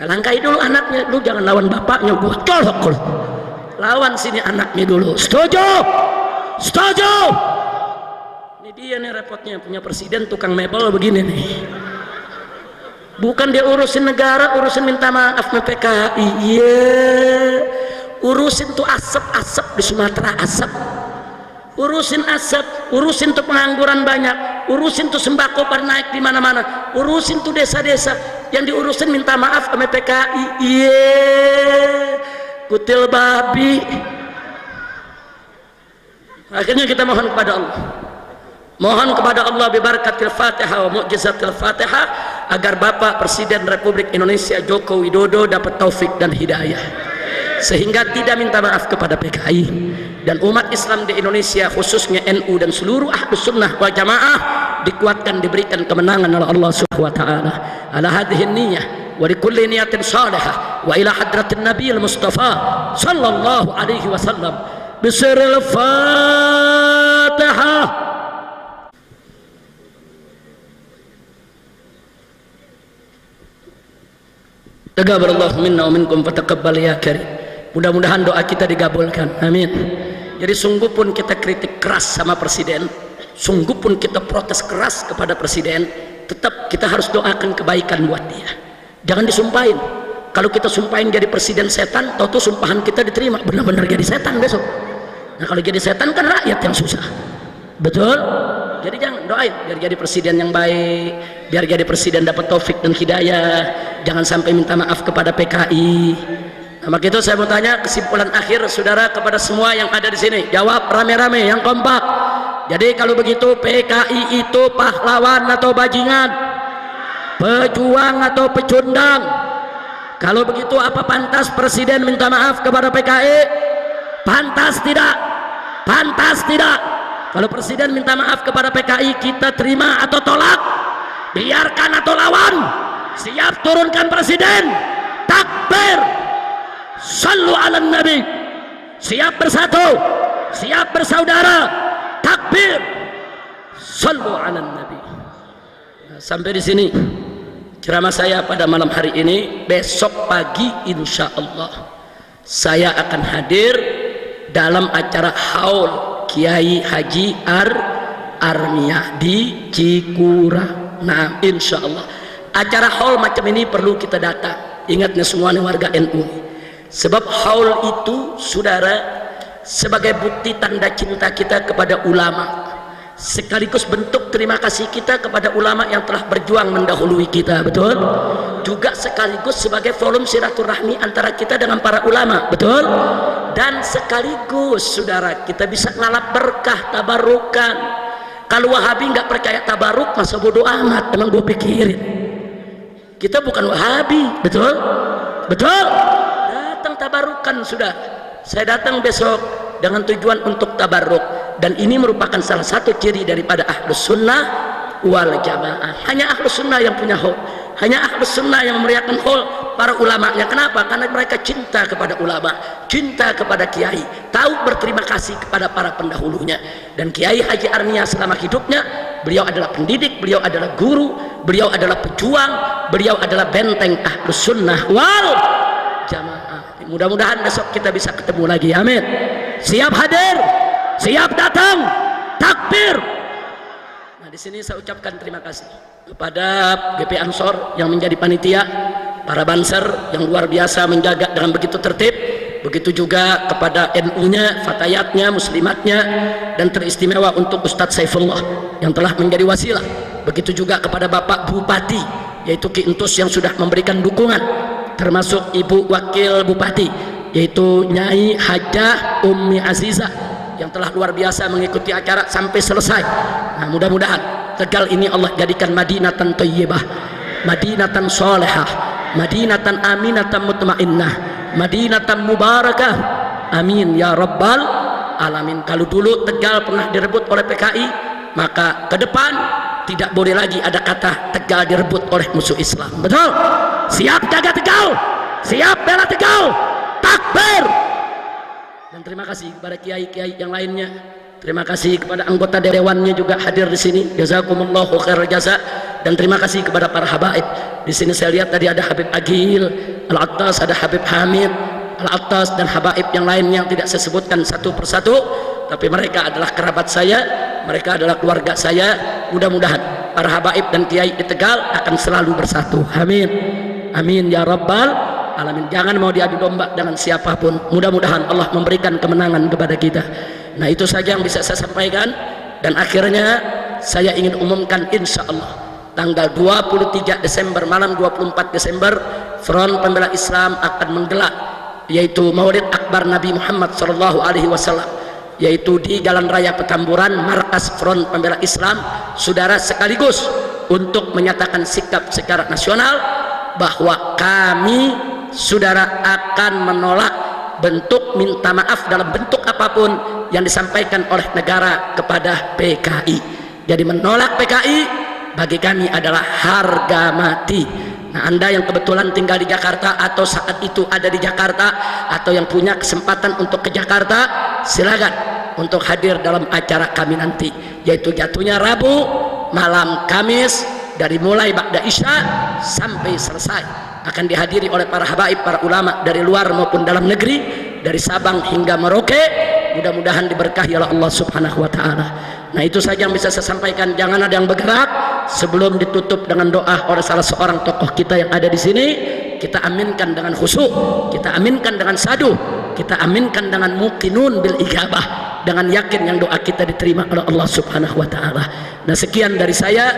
Nah, langkai dulu anaknya, lu jangan lawan bapaknya, gua colok. Lawan sini anaknya dulu. Setuju? Setuju? Ini dia nih repotnya, punya presiden tukang mebel begini nih. Bukan dia urusin negara, urusin minta maaf sama PKI. Urusin tuh asap-asap di Sumatera, asap. Urusin asap, urusin tuh pengangguran banyak, urusin tuh sembako pada naik di mana-mana, urusin tuh desa-desa. Yang diurusin minta maaf sama PKI. Kutil babi. Akhirnya kita mohon kepada Allah, mohon kepada Allah bibarakatil Fatihah wa mu'jizatil Fatihah, agar Bapak Presiden Republik Indonesia Joko Widodo dapat taufik dan hidayah, sehingga tidak minta maaf kepada PKI dan umat Islam di Indonesia, khususnya NU dan seluruh Ahlus Sunnah wal Jamaah, dikuatkan, diberikan kemenangan oleh Allah Subhanahu wa taala. Ala hadhihi niyyah wa likulli niyatin salihah wa ila hadratin nabiyil mustafa sallallahu alaihi wasallam bisiril Fatihah. Taqabbalallahu minna wa minkum fataqabbal ya karim. Mudah-mudahan doa kita digabulkan, amin. Jadi sungguh pun kita kritik keras sama presiden, sungguh pun kita protes keras kepada presiden, tetap kita harus doakan kebaikan buat dia. Jangan disumpahin. Kalau kita sumpahin jadi presiden setan, tahu sumpahan kita diterima, benar-benar jadi setan besok. Nah kalau jadi setan kan rakyat yang susah, betul? Jadi jangan, doain biar jadi presiden yang baik, biar jadi presiden dapat taufik dan hidayah. Jangan sampai minta maaf kepada PKI. Nah, maka itu saya mau tanya kesimpulan akhir, saudara, kepada semua yang ada di sini. Jawab rame-rame, yang kompak. Jadi kalau begitu, PKI itu pahlawan atau bajingan? Pejuang atau pecundang? Kalau begitu, apa pantas presiden minta maaf kepada PKI? Pantas tidak? Pantas tidak? Kalau presiden minta maaf kepada PKI, kita terima atau tolak? Biarkan atau lawan? Siap turunkan presiden? Takbir, sallu ala nabi. Siap bersatu, siap bersaudara. Takbir, sallu ala nabi. Nah, sampai di sini ceramah saya pada malam hari ini. Besok pagi insya Allah saya akan hadir dalam acara haul Kiai Haji Armiyah di Cikura. Nah insya Allah acara haul macam ini perlu kita datang. Ingatnya semuanya warga NU, sebab haul itu, saudara, sebagai bukti tanda cinta kita kepada ulama, sekaligus bentuk terima kasih kita kepada ulama yang telah berjuang mendahului kita, betul? Juga sekaligus sebagai volume silaturahmi antara kita dengan para ulama, betul? Dan sekaligus, saudara, kita bisa ngalap berkah, tabarukan. Kalau Wahabi nggak percaya tabaruk, masa bodoh amat, emang gue pikirin. Kita bukan Wahabi, betul? Betul? Datang tabarukan, sudah. Saya datang besok dengan tujuan untuk tabaruk, dan ini merupakan salah satu ciri daripada Ahlus Sunnah wal Jamaah. Hanya Ahlus Sunnah yang punya haul, hanya Ahlus Sunnah yang memeriahkan haul. para ulamanya. Kenapa? Karena mereka cinta kepada ulama, cinta kepada kiai, tahu berterima kasih kepada para pendahulunya. Dan Kiai Haji Arnia selama hidupnya, beliau adalah pendidik, beliau adalah guru, beliau adalah pejuang, beliau adalah benteng Ahlus Sunnah wal Jamaah. Mudah-mudahan besok kita bisa ketemu lagi. Amin. Siap hadir, siap datang, takbir. Nah, di sini saya ucapkan terima kasih kepada GP Ansor yang menjadi panitia, para banser yang luar biasa menjaga dengan begitu tertib, begitu juga kepada NU-nya, fatayatnya, muslimatnya, dan teristimewa untuk Ustadz Saifullah yang telah menjadi wasilah. Begitu juga kepada Bapak Bupati, yaitu Ki Entus yang sudah memberikan dukungan, termasuk Ibu Wakil Bupati, yaitu Nyai Hajah Ummi Azizah yang telah luar biasa mengikuti acara sampai selesai. Nah, mudah-mudahan Tegal ini Allah jadikan Madinatan Thayyibah, Madinatan Salihah, Madinatan Aminatan Mutmainnah, Madinatan Mubarakah. Amin ya Rabbal Alamin. Kalau dulu Tegal pernah direbut oleh PKI, maka ke depan tidak boleh lagi ada kata Tegal direbut oleh musuh Islam. Betul? Siap jaga Tegal, siap bela Tegal, takbir. Dan terima kasih kepada kiai-kiai yang lainnya. Terima kasih kepada anggota dewannya juga hadir di sini. Jazakumullahu khairal jaza. Dan terima kasih kepada para habaib. Di sini saya lihat tadi ada Habib Agil Al-Attas, ada Habib Hamid Al-Attas, dan habaib yang lain yang tidak saya sebutkan satu persatu, tapi mereka adalah kerabat saya, mereka adalah keluarga saya. Mudah-mudahan para habaib dan kiai di Tegal akan selalu bersatu. Amin. Amin ya Rabbal Alamin. Jangan mau diadu domba dengan siapapun. Mudah-mudahan Allah memberikan kemenangan kepada kita. Nah, itu saja yang bisa saya sampaikan. Dan akhirnya saya ingin umumkan, insya Allah tanggal 23 Desember, malam 24 Desember, Front Pembela Islam akan menggelar, yaitu Maulid Akbar Nabi Muhammad SAW, yaitu di Jalan Raya Petamburan, markas Front Pembela Islam. Saudara, sekaligus untuk menyatakan sikap secara nasional bahwa kami, saudara, akan menolak bentuk minta maaf dalam bentuk apapun yang disampaikan oleh negara kepada PKI. Jadi menolak PKI bagi kami adalah harga mati. Nah, Anda yang kebetulan tinggal di Jakarta atau saat itu ada di Jakarta, atau yang punya kesempatan untuk ke Jakarta, silakan untuk hadir dalam acara kami nanti, yaitu jatuhnya Rabu, malam Kamis, dari mulai ba'da Isya sampai selesai, akan dihadiri oleh para habaib, para ulama dari luar maupun dalam negeri, dari Sabang hingga Merauke. Mudah-mudahan diberkahi oleh Allah Subhanahu wa taala. Nah, itu saja yang bisa saya sampaikan. Jangan ada yang bergerak sebelum ditutup dengan doa oleh salah seorang tokoh kita yang ada di sini. Kita aminkan dengan khusyuk, kita aminkan dengan saduh, kita aminkan dengan muqinun bil ijabah, dengan yakin yang doa kita diterima oleh Allah Subhanahu wa taala. Nah, sekian dari saya.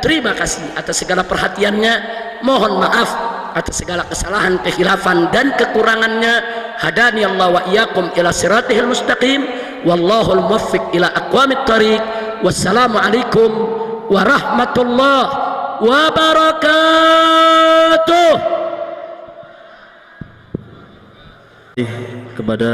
Terima kasih atas segala perhatiannya. Mohon maaf atas segala kesalahan, kekhilafan, dan kekurangannya. Hadani Allah wa iyyakum ila siratihil mustaqim. Wallahul muwaffiq ila aqwamit thariq. Wassalamualaikum warahmatullahi wabarakatuh. Kepada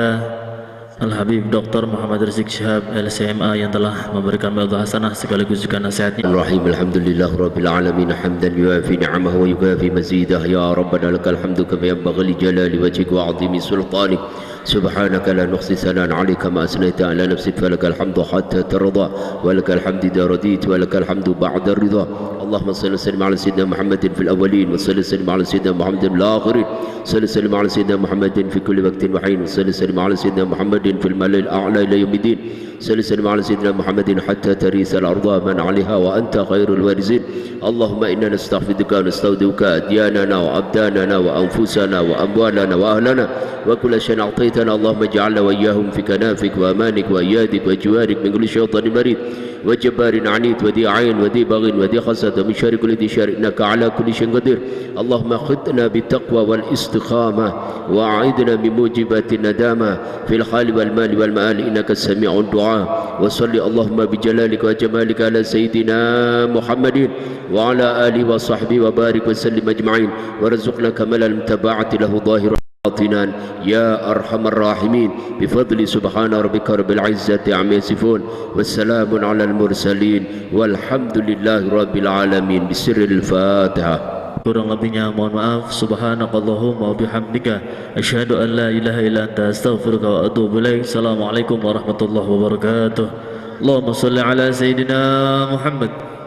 Al-Habib Dr. Muhammad Rizik Syihab LCMA yang telah memberikan mawaddah hasanah sekaligus juga nasihatnya. Rahim, alhamdulillah rabbil alamin, hamdan yuafi ni'amahu wa yukafi mazidah. Ya Rabbana lakal hamdu kama yanbaghi li jalali wajhika wa 'azimi sultanik. Subhanaka la nuhsi sana'an 'alaika ma asnaita 'ala nafsik, falakal hamdu hatta tarda wa lakal hamdu idza radita wa lakal hamdu ba'da ridha. Allahumma shalli wa sallim 'ala sayyidina Muhammadin fil awwalin wa salli wa sallim 'ala sayyidina Muhammadin fil akhirin. Salli wa sallim 'ala sayyidina Muhammadin fi kulli waqtin wa hin. Salli wa sallim 'ala sayyidina Muhammadin في الملأ الأعلى إلى يوم الدين. صل وسلم على سيدنا محمد حتى ترث الأرض من عليها وأنت خير الوارثين. اللهم إنا نستغفرك ونستودعك أدياننا وأبداننا وأنفسنا وأموالنا وأهلنا وكل شيء أعطيتنا. اللهم اجعلنا وإياهم في كنافك وأمانك وأيادك وجوارك من كل شيطان مريض وجبار عنيد وذي عين وذي بغي وذي حسد ومن شر كل ذي شر، إنك على كل شيء قدير. اللهم خذنا بالتقوى والاستقامة وأعذنا من موجبات الندامة في الحال والمال والمآل، إنك سميع الدعاء. وصل اللهم بجلالك وجمالك على سيدنا محمد وعلى آله وصحبه وبارك وسلم أجمعين، ورزقنا كمال المتابعة له ظاهرا يا أرحم الراحمين، بفضل سبحان ربك رب العزة عما يصفون، والسلام على المرسلين، والحمد لله رب العالمين. بسر الفاتحة. kurang lebihnya mohon maaf. Subhanakallahumma wa bihamdika asyhadu an la ilaha illa anta astaghfiruka wa atubu ilaik. Assalamualaikum warahmatullahi wabarakatuh. Allahumma shalli ala sayyidina Muhammad.